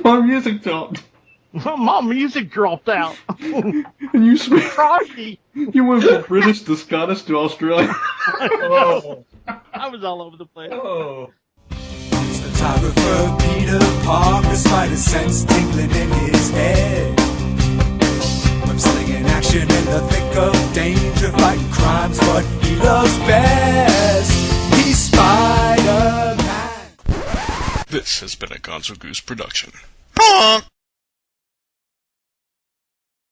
My music dropped. My music dropped out. And you Frosty. You went from British to Scottish to Australian. Oh. I was all over the place. Oh. Photographer Peter Parker, spider sense tingling in his head. Web slinging action in the thick of danger, fighting crimes, what he loves best. He's Spider-Man. This has been a Gonzo Goose production.